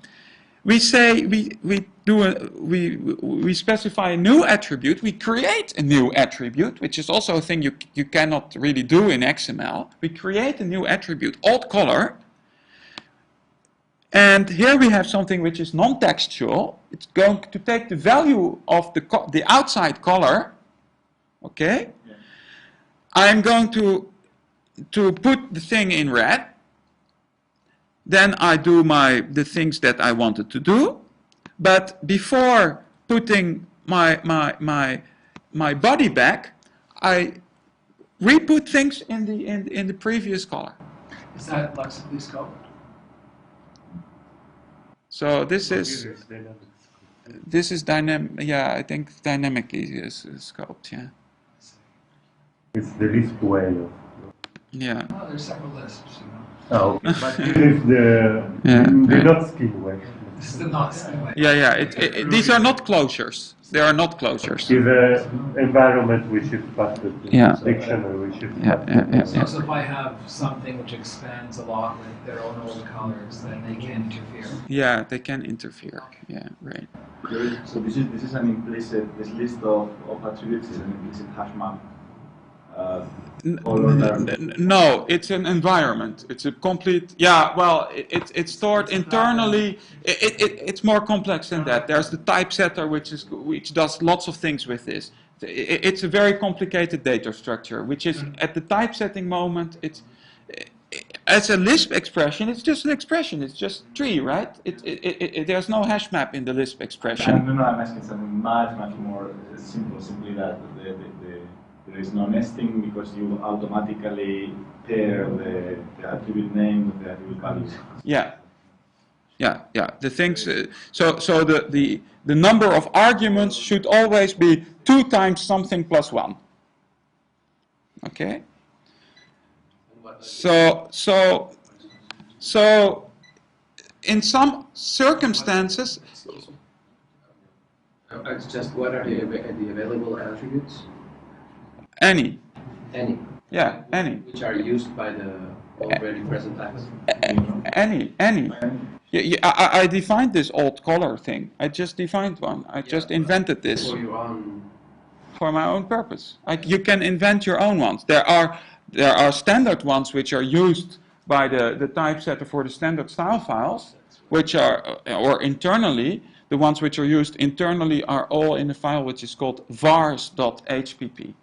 We say we specify a new attribute. We create a new attribute, which is also a thing you cannot really do in XML. We create a new attribute, alt color. And here we have something which is non-textual. It's going to take the value of the outside color. Okay. Yeah. I'm going to put the thing in red. Then I do the things that I wanted to do. But before putting my body back, I re-put things in the previous color. Is that lexically scoped? So this is dynamic. Yeah, I think dynamically is scoped. Yeah. It's the Lisp way of. Yeah. Oh, there's several lists, you know. Oh, okay. But this is the not skill way. This is the not skill way. Yeah. These are not closures. They are not closures. In the environment we shift past it. Dictionary we shift past it. So if I have something which expands a lot with their own old colors, then they can interfere. Yeah, they can interfere. Okay. Yeah, right. So this is an implicit, this list of attributes is an implicit hash map. No, it's an environment. It's a complete. Yeah, well, it's stored internally. It's more complex than that. There's the typesetter, which does lots of things with this. It's a very complicated data structure, which is at the typesetting moment. It's as a Lisp expression. It's just an expression. It's just tree, right? There's no hash map in the Lisp expression. No, I'm asking something much more simple. Simply that there is no nesting because you automatically pair the attribute name with the attribute values. Yeah. The things. So the number of arguments should always be 2 times something plus 1. Okay. So in some circumstances. It's just what are the available attributes? Any. Any. Yeah, any. Which are used by the already present tags. Any. I defined this old color thing. I just defined one. I just invented this. For your own. For my own purpose. You can invent your own ones. There are standard ones which are used by the typesetter for the standard style files, which are, or internally, the ones which are used internally are all in a file which is called vars.hpp.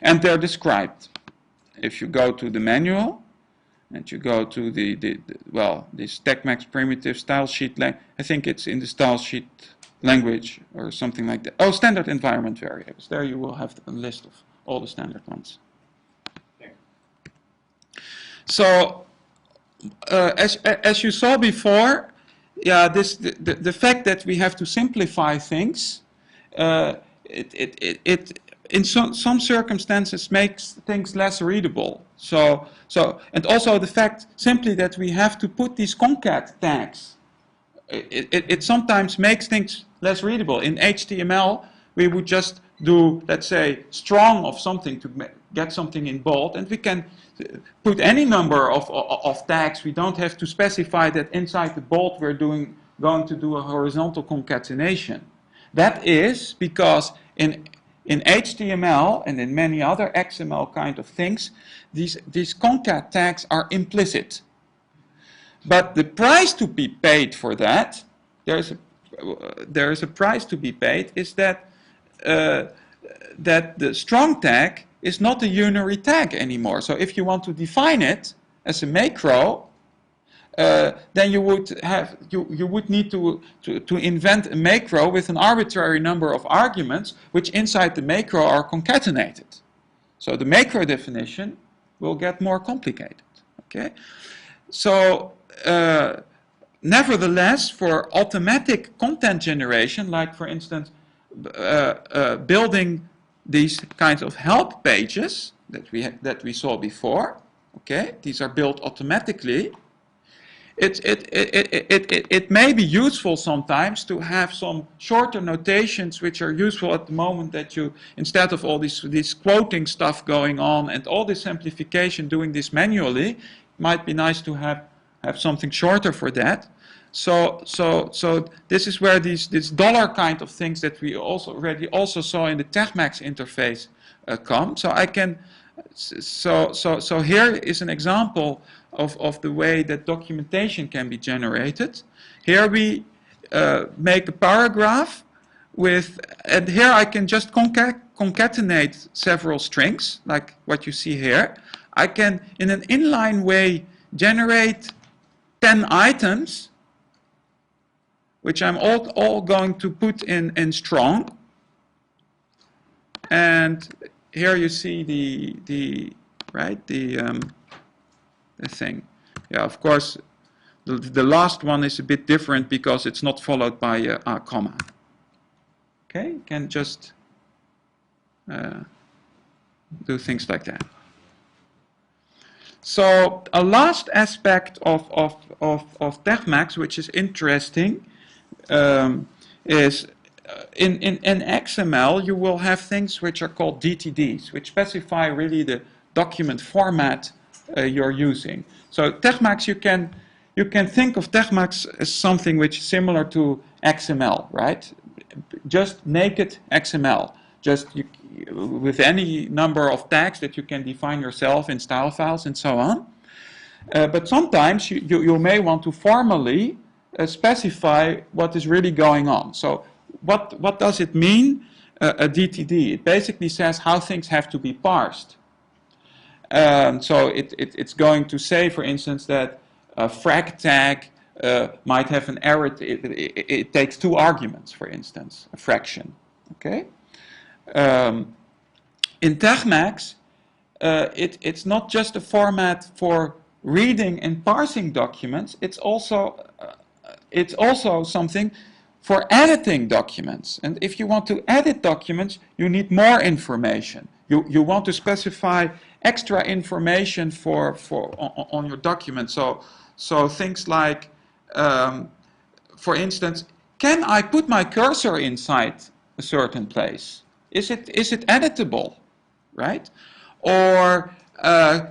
And they're described. If you go to the manual, and you go to this TeXmacs primitive style sheet, I think it's in the style sheet language or something like that. Oh, standard environment variables. There you will have a list of all the standard ones. So, as you saw before, yeah, the fact that we have to simplify things, it in some circumstances makes things less readable. So, and also the fact simply that we have to put these concat tags, it sometimes makes things less readable. In HTML, we would just do, let's say, strong of something to get something in bold, and we can put any number of tags. We don't have to specify that inside the bold we're going to do a horizontal concatenation. That is because in HTML and in many other XML kind of things, these concat tags are implicit. But the price to be paid for that, there is a price to be paid, is that that the strong tag is not a unary tag anymore. So if you want to define it as a macro, then you would need to invent a macro with an arbitrary number of arguments, which inside the macro are concatenated. So the macro definition will get more complicated. Okay, so. Nevertheless, for automatic content generation, like for instance, building these kinds of help pages that we saw before, okay, these are built automatically. It may be useful sometimes to have some shorter notations which are useful at the moment that you, instead of all this quoting stuff going on and all this simplification, doing this manually, it might be nice to have something shorter for that. So this is where this dollar kind of things that we already saw in the TeXmacs interface come. So I can, so here is an example of the way that documentation can be generated. Here we make a paragraph with, and here I can just concatenate several strings, like what you see here. I can, in an inline way, generate 10 items, which I'm all going to put in strong. And here you see the thing. Yeah, of course, the last one is a bit different because it's not followed by a comma. Okay, you can just do things like that. So a last aspect of TeXmacs, which is interesting, is in XML you will have things which are called DTDs, which specify really the document format you're using. So TeXmacs, you can think of TeXmacs as something which is similar to XML, right? Just naked XML, just with any number of tags that you can define yourself in style files and so on. But sometimes you may want to formally specify what is really going on. So what does it mean, a DTD? It basically says how things have to be parsed. So it's going to say, for instance, that a frac tag might have an error. It takes 2 arguments, for instance, a fraction. Okay. In TeXmacs, it's not just a format for reading and parsing documents. It's also something for editing documents. And if you want to edit documents, you need more information. You want to specify extra information on your document. So things like, for instance, can I put my cursor inside a certain place? Is it editable, right? Or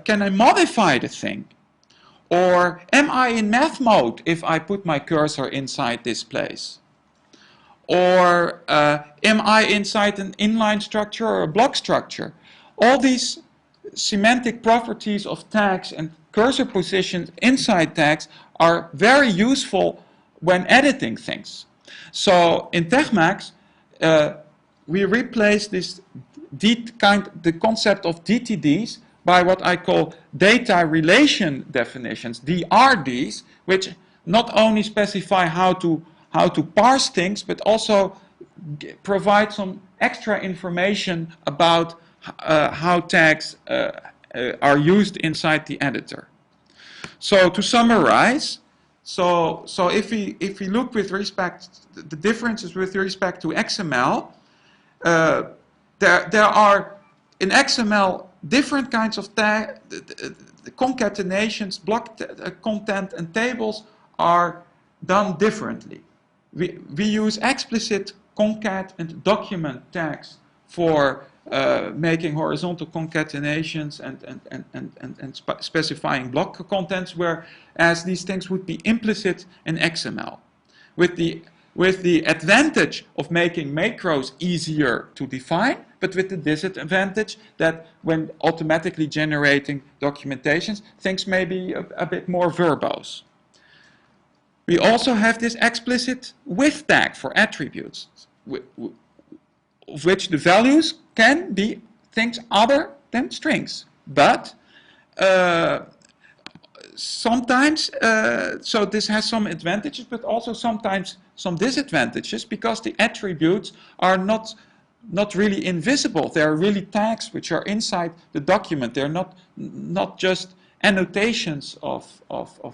can I modify the thing? Or am I in math mode if I put my cursor inside this place? Or am I inside an inline structure or a block structure? All these semantic properties of tags and cursor positions inside tags are very useful when editing things. So in TeXmacs, we replace the concept of DTDs by what I call data relation definitions, DRDs, which not only specify how to parse things, but also provide some extra information about how tags are used inside the editor. So to summarize, so if we look with respect the differences with respect to XML, there are in XML different kinds of tag, the concatenations, block content, and tables are done differently. We use explicit concat and document tags for making horizontal concatenations and specifying block contents, whereas these things would be implicit in XML. With the advantage of making macros easier to define, but with the disadvantage that when automatically generating documentations, things may be a bit more verbose. We also have this explicit with tag for attributes, of which the values can be things other than strings. But sometimes, so this has some advantages, but also sometimes some disadvantages, because the attributes are not really invisible. They are really tags which are inside the document. They're not just annotations of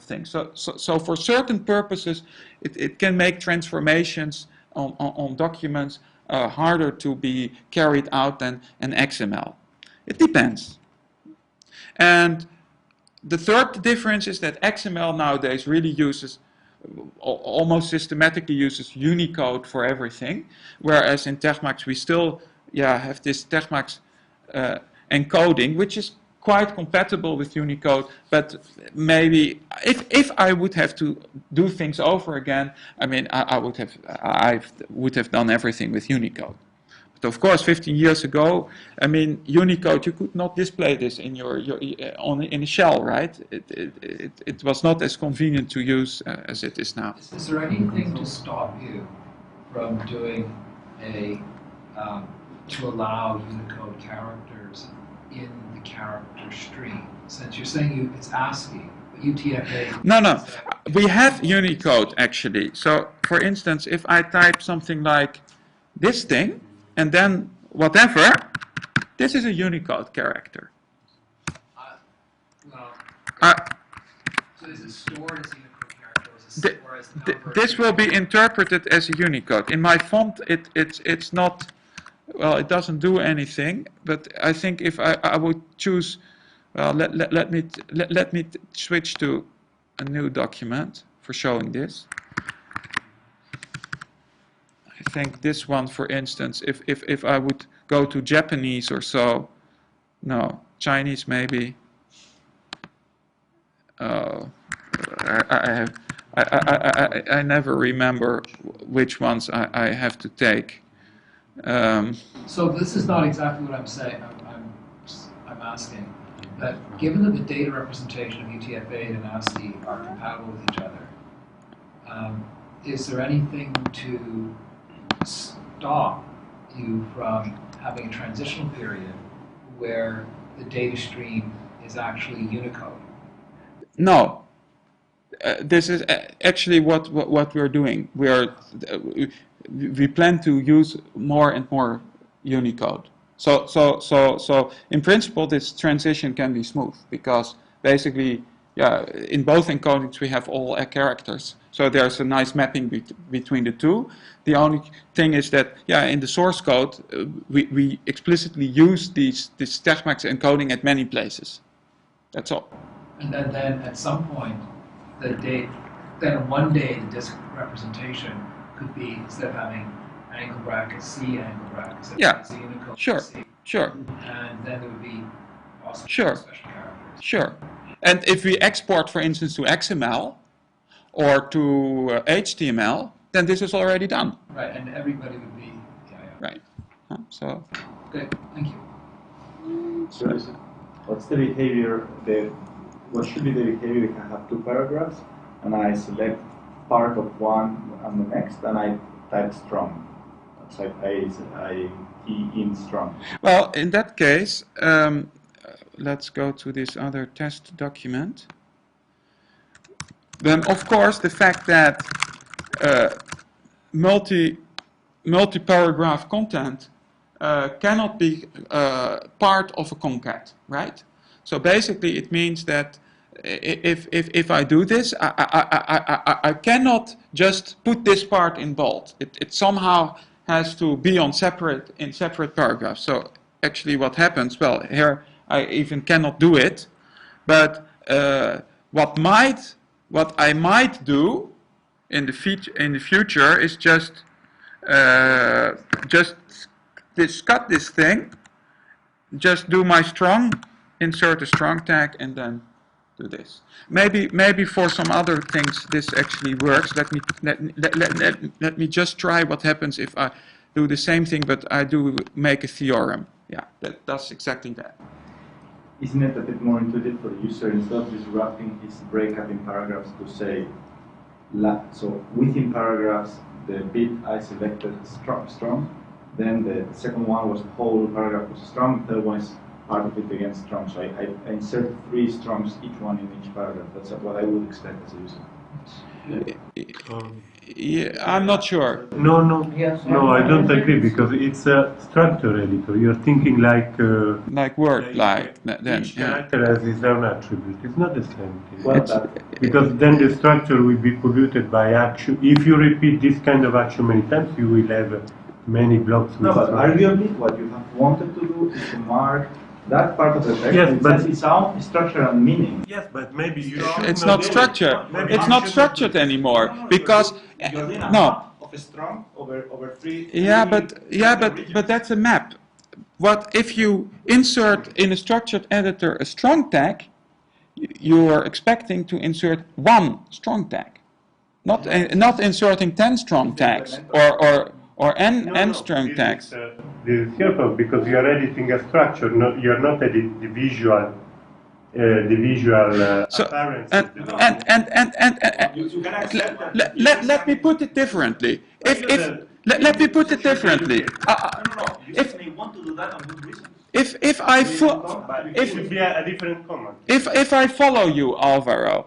things. So for certain purposes, it can make transformations on documents harder to be carried out than an XML. It depends. And the third difference is that XML nowadays really uses, almost systematically uses Unicode for everything, whereas in TeXmacs we still have this TeXmacs encoding, which is quite compatible with Unicode, but maybe if I would have to do things over again, I mean, I would have done everything with Unicode. But of course, 15 years ago, I mean, Unicode, you could not display this in in a shell, right? It was not as convenient to use as it is now. Is there anything to stop you from doing to allow Unicode characters in the character stream? Since you're saying it's ASCII, but UTF-8... No. We have Unicode, actually. So, for instance, if I type something like this thing, and then whatever, this is a Unicode character. So is it stored as a Unicode character, or is it stored as the number? This will be interpreted as a Unicode. In my font, it's not... Well, it doesn't do anything, but I think if I would choose, well, let me switch to a new document for showing this. I think this one, for instance, if I would go to Japanese or so, no, Chinese maybe. I never remember which ones I have to take. So this is not exactly what I'm saying. I'm asking that given that the data representation of UTF-8 and ASCII are compatible with each other, is there anything to stop you from having a transitional period where the data stream is actually Unicode? No. This is actually what we're doing. We plan to use more and more Unicode. So in principle, this transition can be smooth, because basically, in both encodings we have all characters. So there's a nice mapping between the two. The only thing is that, in the source code, we explicitly use this TeXmacs encoding at many places. That's all. And then at some point, then one day the disk representation could be, instead of having angle bracket C, angle bracket Z, Yeah. Z Unicode Sure. C. Sure. And then there would be also Sure. special characters. Sure. And if we export, for instance, to XML or to HTML, then this is already done. Right, and everybody would be, Right. So. Good, thank you. So what's the behavior? What should be the behavior if I have two paragraphs and I select part of one and the next, and I type strong? So I key in strong. Well, in that case, let's go to this other test document. Then, of course, the fact that multi-paragraph content cannot be part of a concat, right? So basically, it means that if I do this, I cannot just put this part in bold. It somehow has to be in separate paragraphs. So actually, what happens? Well, here I even cannot do it, but what I might do in the future is just cut this thing, just do my strong, insert a strong tag, and then do this. Maybe for some other things this actually works. Let me just try what happens if I do the same thing, but I do make a theorem. Yeah, that does exactly that. Isn't it a bit more intuitive for the user, instead of disrupting his breakup in paragraphs, to say, so within paragraphs, the bit I selected strong, then the second one was the whole paragraph was strong, the third one is part of it again strong. So I insert 3 strongs, each one in each paragraph. That's what I would expect as a user. Yeah, I'm not sure. No, Yes, I don't agree, because it's a structure editor. You're thinking like Word, then. each Yeah. character has its own attribute. It's not the same thing. Well, Because then the structure will be polluted by action. If you repeat this kind of action many times, you will have many blocks with no, but structure. arguably what you have wanted to do is to mark that part of the text. Yes, it but has its own structure and meaning. Yes, but maybe you should It's not structured. It's not structured anymore because no. Of a strong over 3. Yeah, but that's a map. What if you insert in a structured editor a strong tag? You are expecting to insert 1 strong tag, not inserting 10 strong tags or n strong tags. This is your fault, because you are editing a structure. You are not editing the visual. So, appearance. let me put it differently. Let me put it differently. It should be a different command. If I follow you, Alvaro,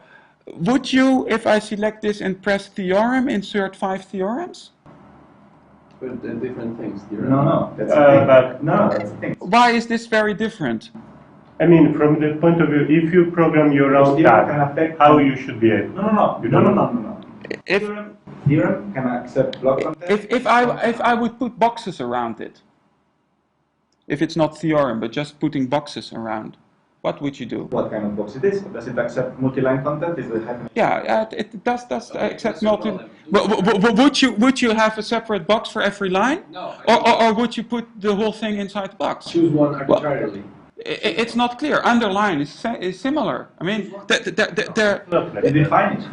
would you, if I select this and press theorem, insert 5 theorems? But they're different things. No, that's the thing. That's the thing. Why is this very different? I mean, from the point of view, if you program your own tag, how you should behave? No. If Theorem can accept block content. if I would put boxes around it, if it's not theorem but just putting boxes around, what would you do? What kind of box it is? Does it accept multi-line content? Is it hyphen? Yeah, it does accept multi. Would you have a separate box for every line? No. Or would you put the whole thing inside the box? Choose one arbitrarily. It's not clear. Underline is similar. I mean, they're Not like You define it.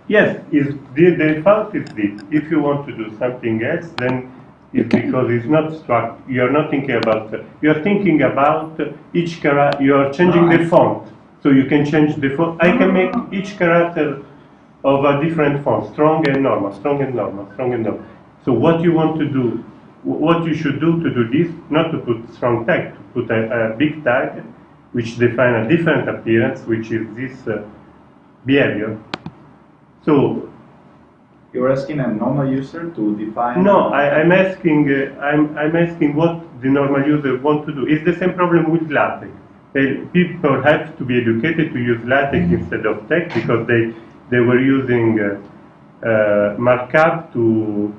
Yes, the default is this. If you want to do something else, then it's because it's not struck. You're not thinking about. You're thinking about each character. You are changing the font, so you can change the font. I can make each character of a different font, strong and normal, strong and normal, strong and normal. So what you want to do, what you should do to do this, not to put strong tag, to put a big tag, which define a different appearance, which is this behavior. So You're asking a normal user to define. no, I'm asking what the normal user want to do. It's the same problem with LaTeX. People have to be educated to use LaTeX instead of text, because they were using markup to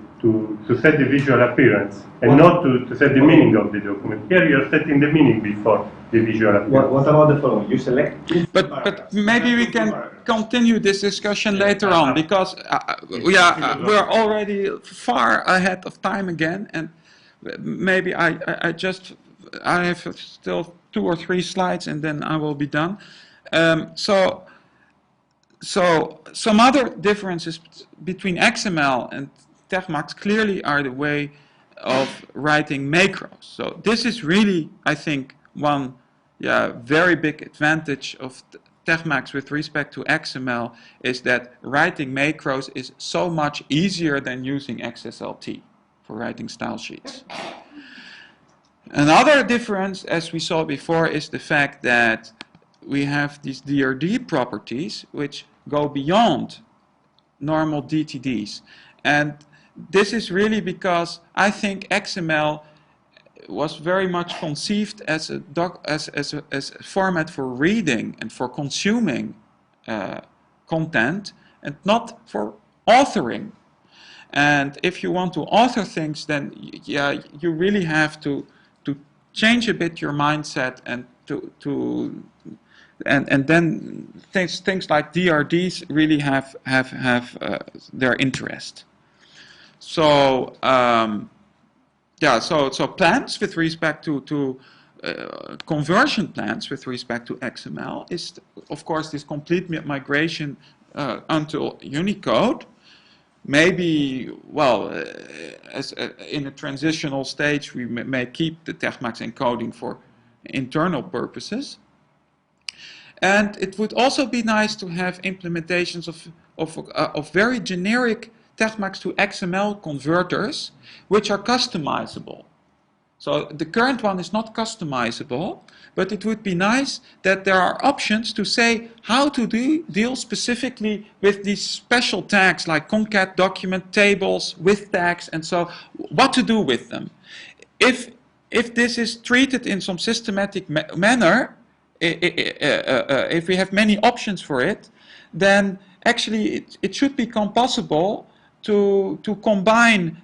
set the visual appearance and not to set the meaning of the document. Here you're setting the meaning before. the visual appearance. What about the following? You select two But paragraphs. maybe we Two can paragraphs. continue this discussion later on, because we're already far ahead of time again, and maybe I have still 2 or 3 slides and then I will be done. So some other differences between XML and TeXmacs clearly are the way of writing macros. So this is really, I think, one very big advantage of TeXmacs with respect to XML, is that writing macros is so much easier than using XSLT for writing style sheets. Another difference, as we saw before, is the fact that we have these DRD properties which go beyond normal DTDs. And this is really because I think XML was very much conceived as a format for reading and for consuming content, and not for authoring. And if you want to author things, then you really have to change a bit your mindset, and and then things like DRDs really have their interest. So so plans with respect to conversion plans with respect to XML is, of course, this complete migration until Unicode. Maybe, well, in a transitional stage, we may keep the TeXmacs encoding for internal purposes. And it would also be nice to have implementations of very generic TeXmacs to XML converters, which are customizable. So the current one is not customizable, but it would be nice that there are options to say how to deal specifically with these special tags like concat, document, tables, with tags, and so what to do with them. If this is treated in some systematic manner, if we have many options for it, then actually it should become possible to combine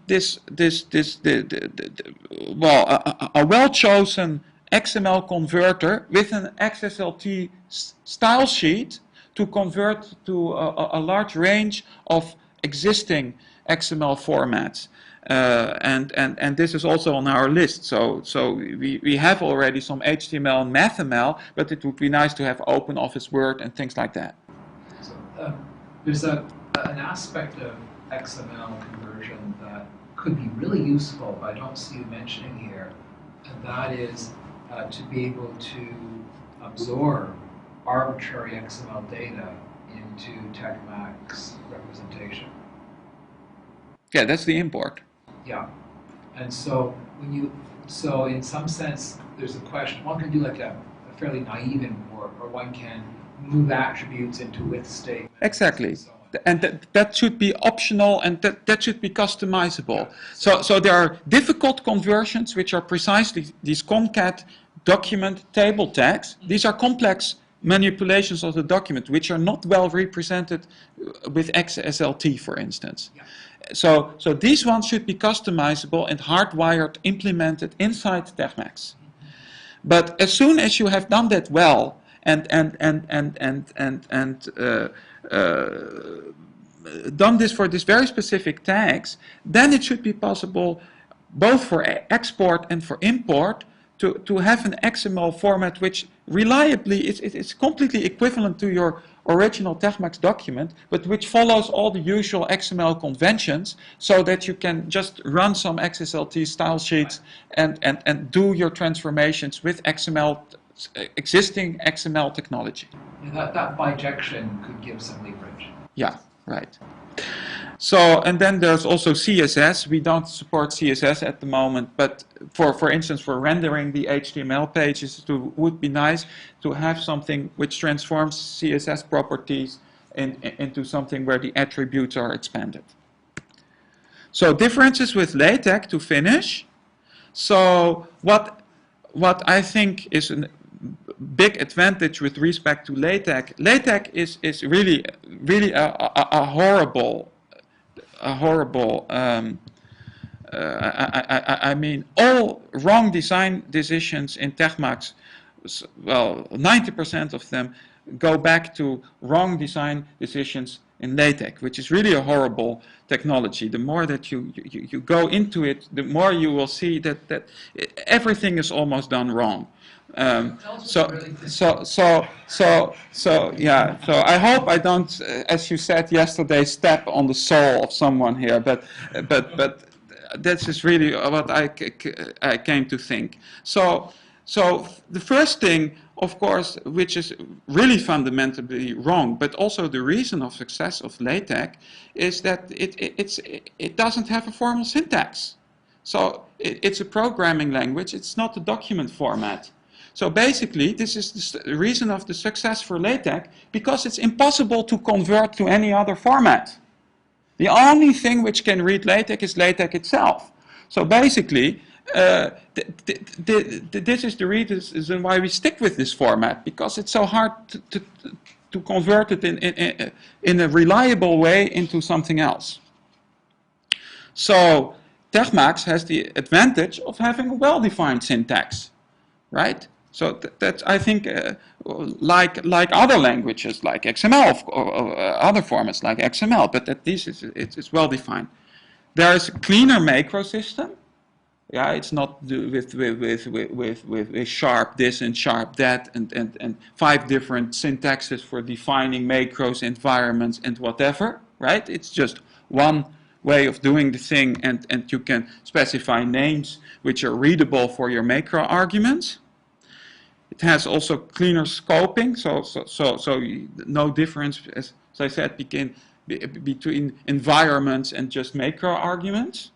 a well-chosen XML converter with an XSLT style sheet to convert to a large range of existing XML formats. And this is also on our list. So we have already some HTML and MathML, but it would be nice to have OpenOffice Word and things like that. So there's an aspect of XML conversion that could be really useful, but I don't see you mentioning here, and that is to be able to absorb arbitrary XML data into TeXmacs representation. Yeah, that's the import. Yeah, and so so in some sense, there's a question. One can do like a fairly naive import, or one can move attributes into with statements. Exactly. And that should be optional, and that should be customizable. So there are difficult conversions, which are precisely these concat, document, table tags. These are complex manipulations of the document, which are not well represented with XSLT, for instance. Yeah. So these ones should be customizable and hardwired, implemented inside TeXmacs. But as soon as you have done that well, and done this for these very specific tags, then it should be possible both for export and for import to have an XML format which reliably it's completely equivalent to your original TeXmacs document, but which follows all the usual XML conventions, so that you can just run some XSLT style sheets and do your transformations with existing XML technology. Yeah, that bijection could give some leverage. Yeah, right. So, and then there's also CSS. We don't support CSS at the moment, but for instance, for rendering the HTML pages, it would be nice to have something which transforms CSS properties into something where the attributes are expanded. So differences with LaTeX to finish. So what I think is a big advantage with respect to LaTeX. LaTeX is really a horrible. I mean, all wrong design decisions in TeXmacs well, 90% of them go back to wrong design decisions in LaTeX, which is really a horrible technology. The more that you go into it, the more you will see that everything is almost done wrong. So yeah. So I hope I don't, as you said yesterday, step on the soul of someone here. But this is really what I came to think. So the first thing, of course, which is really fundamentally wrong, but also the reason of success of LaTeX, is that it doesn't have a formal syntax. So it's a programming language. It's not a document format. So basically, this is the reason of the success for LaTeX, because it's impossible to convert to any other format. The only thing which can read LaTeX is LaTeX itself. So basically, this is the reason why we stick with this format, because it's so hard to convert it in a reliable way into something else. So TeXmacs has the advantage of having a well-defined syntax, right? So that's, I think, like other languages, like XML, or other formats like XML, but at least it's well defined. There is a cleaner macro system. Yeah, it's not with sharp this and sharp that and 5 different syntaxes for defining macros, environments, and whatever, right? It's just one way of doing the thing, and you can specify names which are readable for your macro arguments. It has also cleaner scoping, so no difference, as I said, between environments and just macro arguments.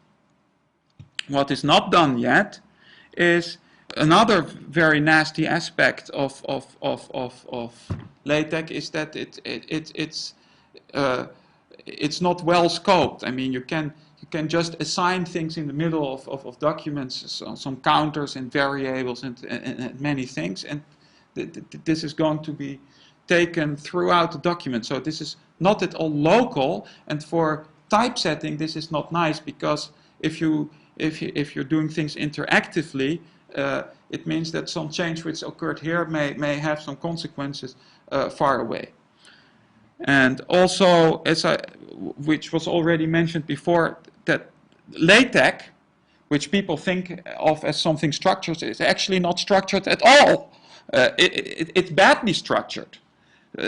What is not done yet is another very nasty aspect of LaTeX, is that it's not well scoped. I mean, you can just assign things in the middle of documents, some counters and variables and many things, and this is going to be taken throughout the document. So this is not at all local, and for typesetting this is not nice, because if you're doing things interactively, it means that some change which occurred here may have some consequences far away. And also, which was already mentioned before, that LaTeX, which people think of as something structured, is actually not structured at all. It's badly structured.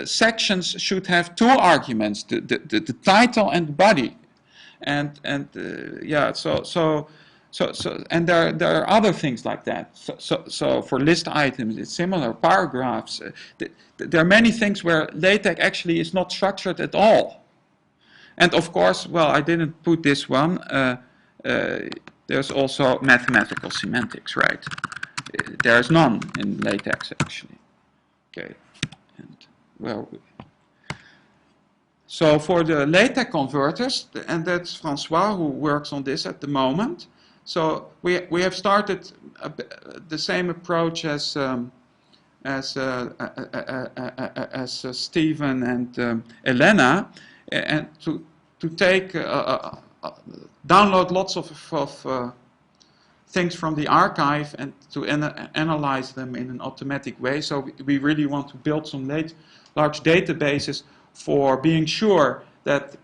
Sections should have 2 arguments: the title and the body, and yeah. And there are other things like that. So for list items, it's similar. Paragraphs. There are many things where LaTeX actually is not structured at all. And of course, well, I didn't put this one. There's also mathematical semantics, right? There's none in LaTeX actually. Okay. And well. So for the LaTeX converters, and that's Francois who works on this at the moment. So we have started the same approach as Stephen and Elena, and to take download lots of things from the archive and to analyze them in an automatic way. So we really want to build some large databases for being sure that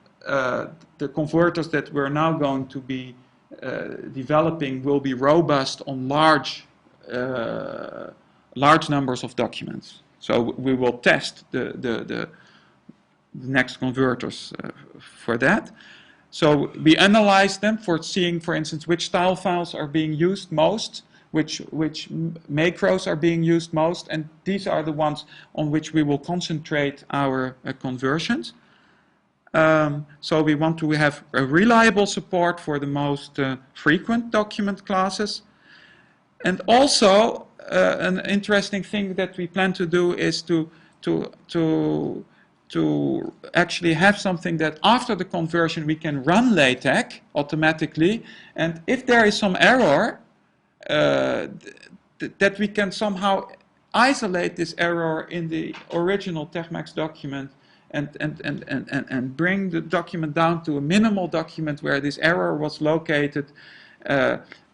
the converters that we're now going to be developing will be robust on large numbers of documents. So we will test the next converters for that. So we analyze them for seeing, for instance, which style files are being used most, which macros are being used most, and these are the ones on which we will concentrate our conversions. So we want to have a reliable support for the most frequent document classes. And also, an interesting thing that we plan to do is to actually have something that after the conversion we can run LaTeX automatically, and if there is some error, that we can somehow isolate this error in the original TeXmacs document and bring the document down to a minimal document where this error was located,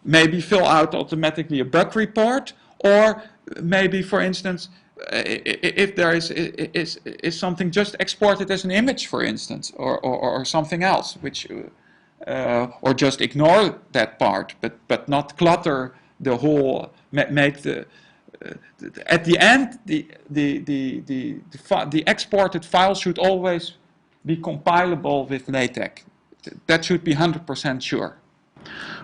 maybe fill out automatically a bug report, or maybe, for instance, if there is something just exported as an image, for instance, or something else, which or just ignore that part, but not clutter the whole, make the at the end the exported file should always be compilable with LaTeX. That should be 100% sure.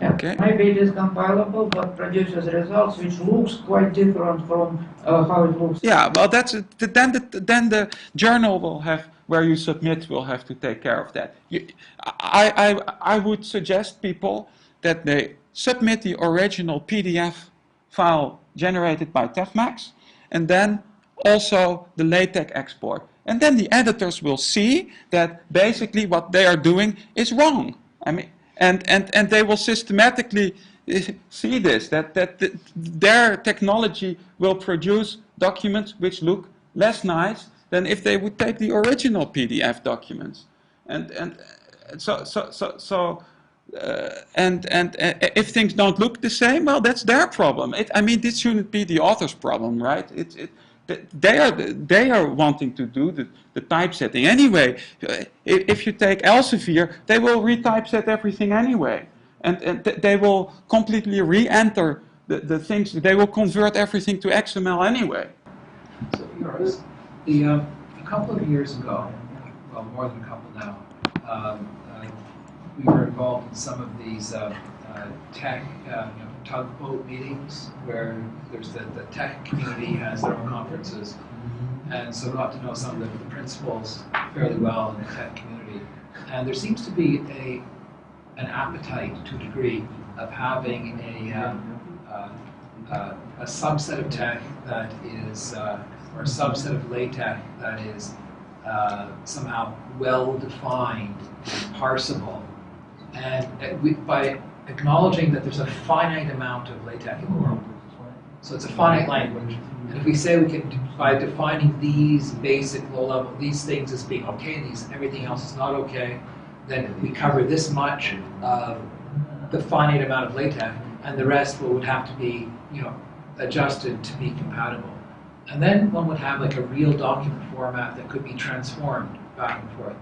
Yeah, Okay. maybe it is compilable, but produces results which looks quite different from how it looks. Yeah, well, then the journal will have, where you submit, will have to take care of that. I would suggest people that they submit the original PDF file generated by TeXmacs, and then also the LaTeX export. And then the editors will see that basically what they are doing is wrong. I mean, and they will systematically see this, that their technology will produce documents which look less nice than if they would take the original PDF documents. And if things don't look the same, well, that's their problem. I mean, this shouldn't be the author's problem, right? They are wanting to do the typesetting anyway. If you take Elsevier, they will retypeset everything anyway, and they will completely re-enter the things. They will convert everything to XML anyway. So, Joris, a couple of years ago, well, more than a couple now, we were involved in some of these tech tugboat meetings where there's the tech community has their own conferences, and so got to know some of the principals fairly well in the tech community. And there seems to be an appetite to a degree of having a subset of tech that is, or a subset of LaTeX that is somehow well-defined and parsable. And by acknowledging that there's a finite amount of LaTeX in the world. So it's a finite language. And if we say we can, by defining these basic low-level, these things as being okay, everything else is not okay, then we cover this much of the finite amount of LaTeX, and the rest would have to be, adjusted to be compatible. And then one would have like a real document format that could be transformed back and forth.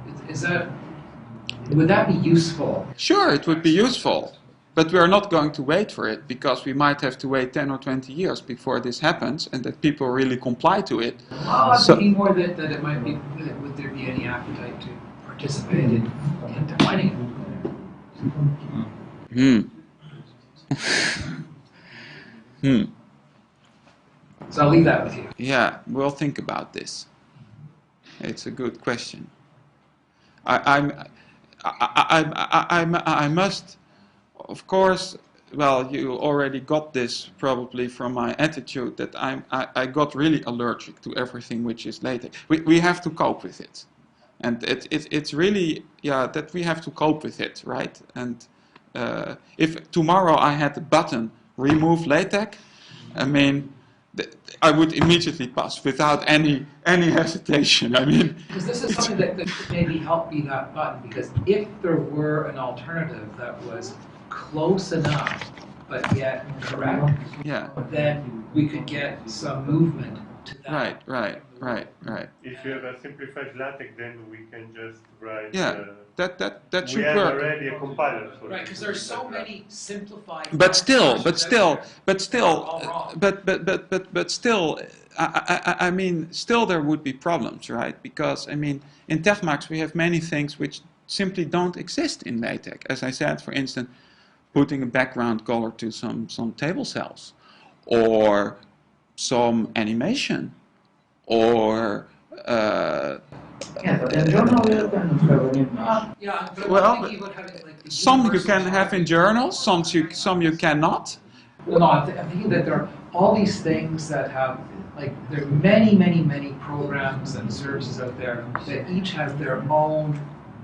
Would that be useful? Sure, it would be useful. But we are not going to wait for it, because we might have to wait 10 or 20 years before this happens and that people really comply to it. Well, I'm thinking more that it might be, would there be any appetite to participate in defining it? So I'll leave that with you. Yeah, we'll think about this. It's a good question. I must, of course, well, you already got this probably from my attitude that I got really allergic to everything which is LaTeX. We have to cope with it. And it's really, that we have to cope with it, right? And if tomorrow I had the button, remove LaTeX, I mean, I would immediately pass without any hesitation. I mean, because this is something that could maybe help be that button. Because if there were an alternative that was close enough but yet correct, then we could get some movement to that. Right. If you have a simplified LaTeX, then we can just write. That should we have work. already a compiler for Right, because there's so many simplified. But still, I mean, still there would be problems, right? Because I mean, in TeXmacs we have many things which simply don't exist in LaTeX. As I said, for instance, putting a background color to some table cells, or some animation, or but in journal you can have an image. well, some you can have in journals, some you cannot. No, I'm thinking that there are all these things that have, like, there are many programs and services out there that each has their own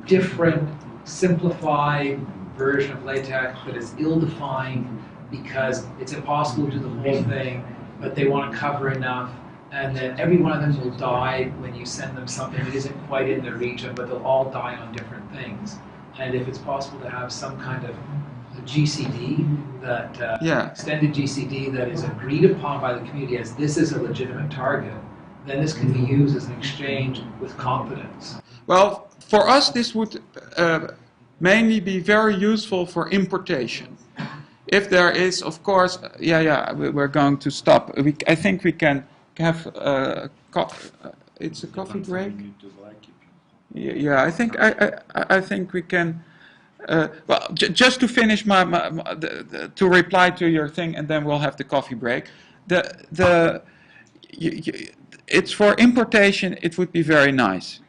different, simplified version of LaTeX that is ill-defined because it's impossible to do the whole thing, but they want to cover enough. And then every one of them will die when you send them something that isn't quite in their region, but they'll all die on different things. And if it's possible to have some kind of the GCD, that Yeah. extended GCD that is agreed upon by the community as this is a legitimate target, then this can be used as an exchange with confidence. Well, for us, this would mainly be very useful for importation. If there is, of course, we're going to stop. I think we can have it's a coffee break. Yeah, I think we can. Well, just to finish to reply to your thing, and then we'll have the coffee break. It's for importation. It would be very nice,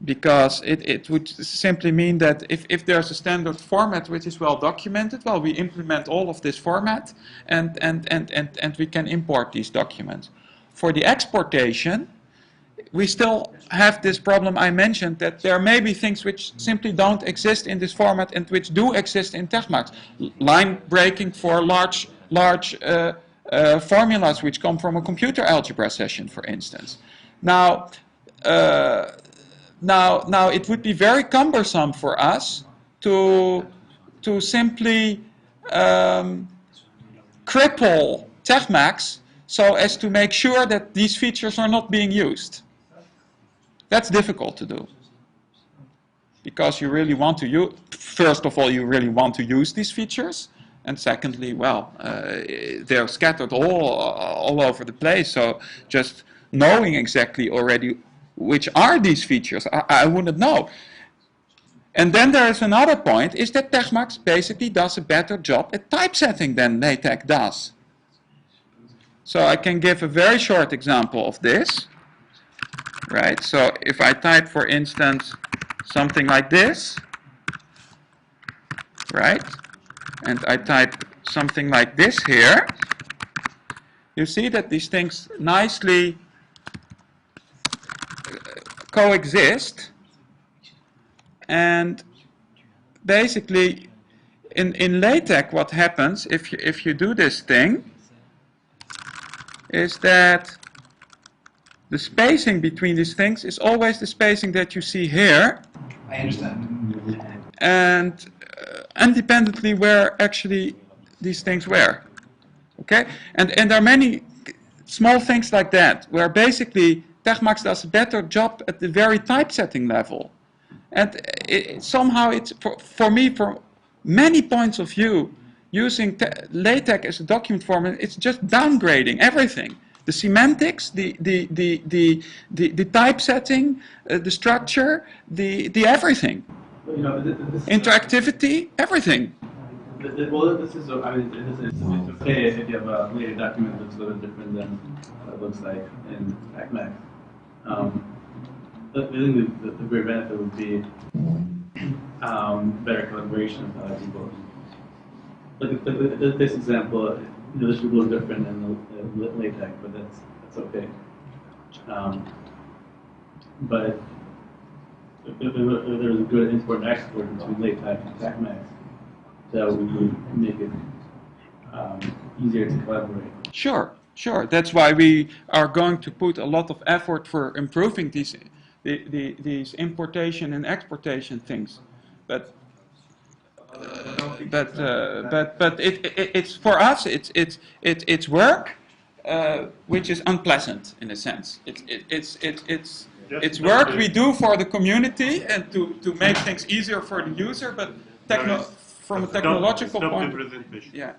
because it would simply mean that if there's a standard format which is well documented, well, we implement all of this format, and we can import these documents. For the exportation, we still have this problem I mentioned, that there may be things which simply don't exist in this format and which do exist in TeXmacs. Line breaking for large formulas which come from a computer algebra session, for instance. Now it would be very cumbersome for us to simply cripple TeXmacs so as to make sure that these features are not being used. That's difficult to do, because you really want to use, first of all, you really want to use these features, and secondly, well, they're scattered all over the place, so just knowing exactly already which are these features, I wouldn't know. And then there is another point, is that TeXmacs basically does a better job at typesetting than LaTeX does. So I can give a very short example of this. Right, so if I type, for instance, something like this, right, and I type something like this here, you see that these things nicely coexist, and basically in LaTeX what happens if you do this thing is that the spacing between these things is always the spacing that you see here. I understand. And independently where actually these things were. Okay? And there are many small things like that, where basically TeXmacs does a better job at the very typesetting level. And somehow it's, for me, from many points of view, using LaTeX as a document format, it's just downgrading everything. The semantics, the typesetting, the structure, the everything. You know, Interactivity, everything. Well, this is, I mean, it's okay if you have a later document that looks a little different than what it looks like in TeXmacs. I think the great benefit would be better collaboration with other people. Like this example, this would look different in the LaTeX, but that's okay. But if there's a good import and export between LaTeX and TeXmacs, that would make it easier to collaborate. Sure. That's why we are going to put a lot of effort for improving these importation and exportation things. But it's for us. It's work which is unpleasant in a sense. It's work we do for the community and to make things easier for the user. But from a technological point, the presentation. yeah.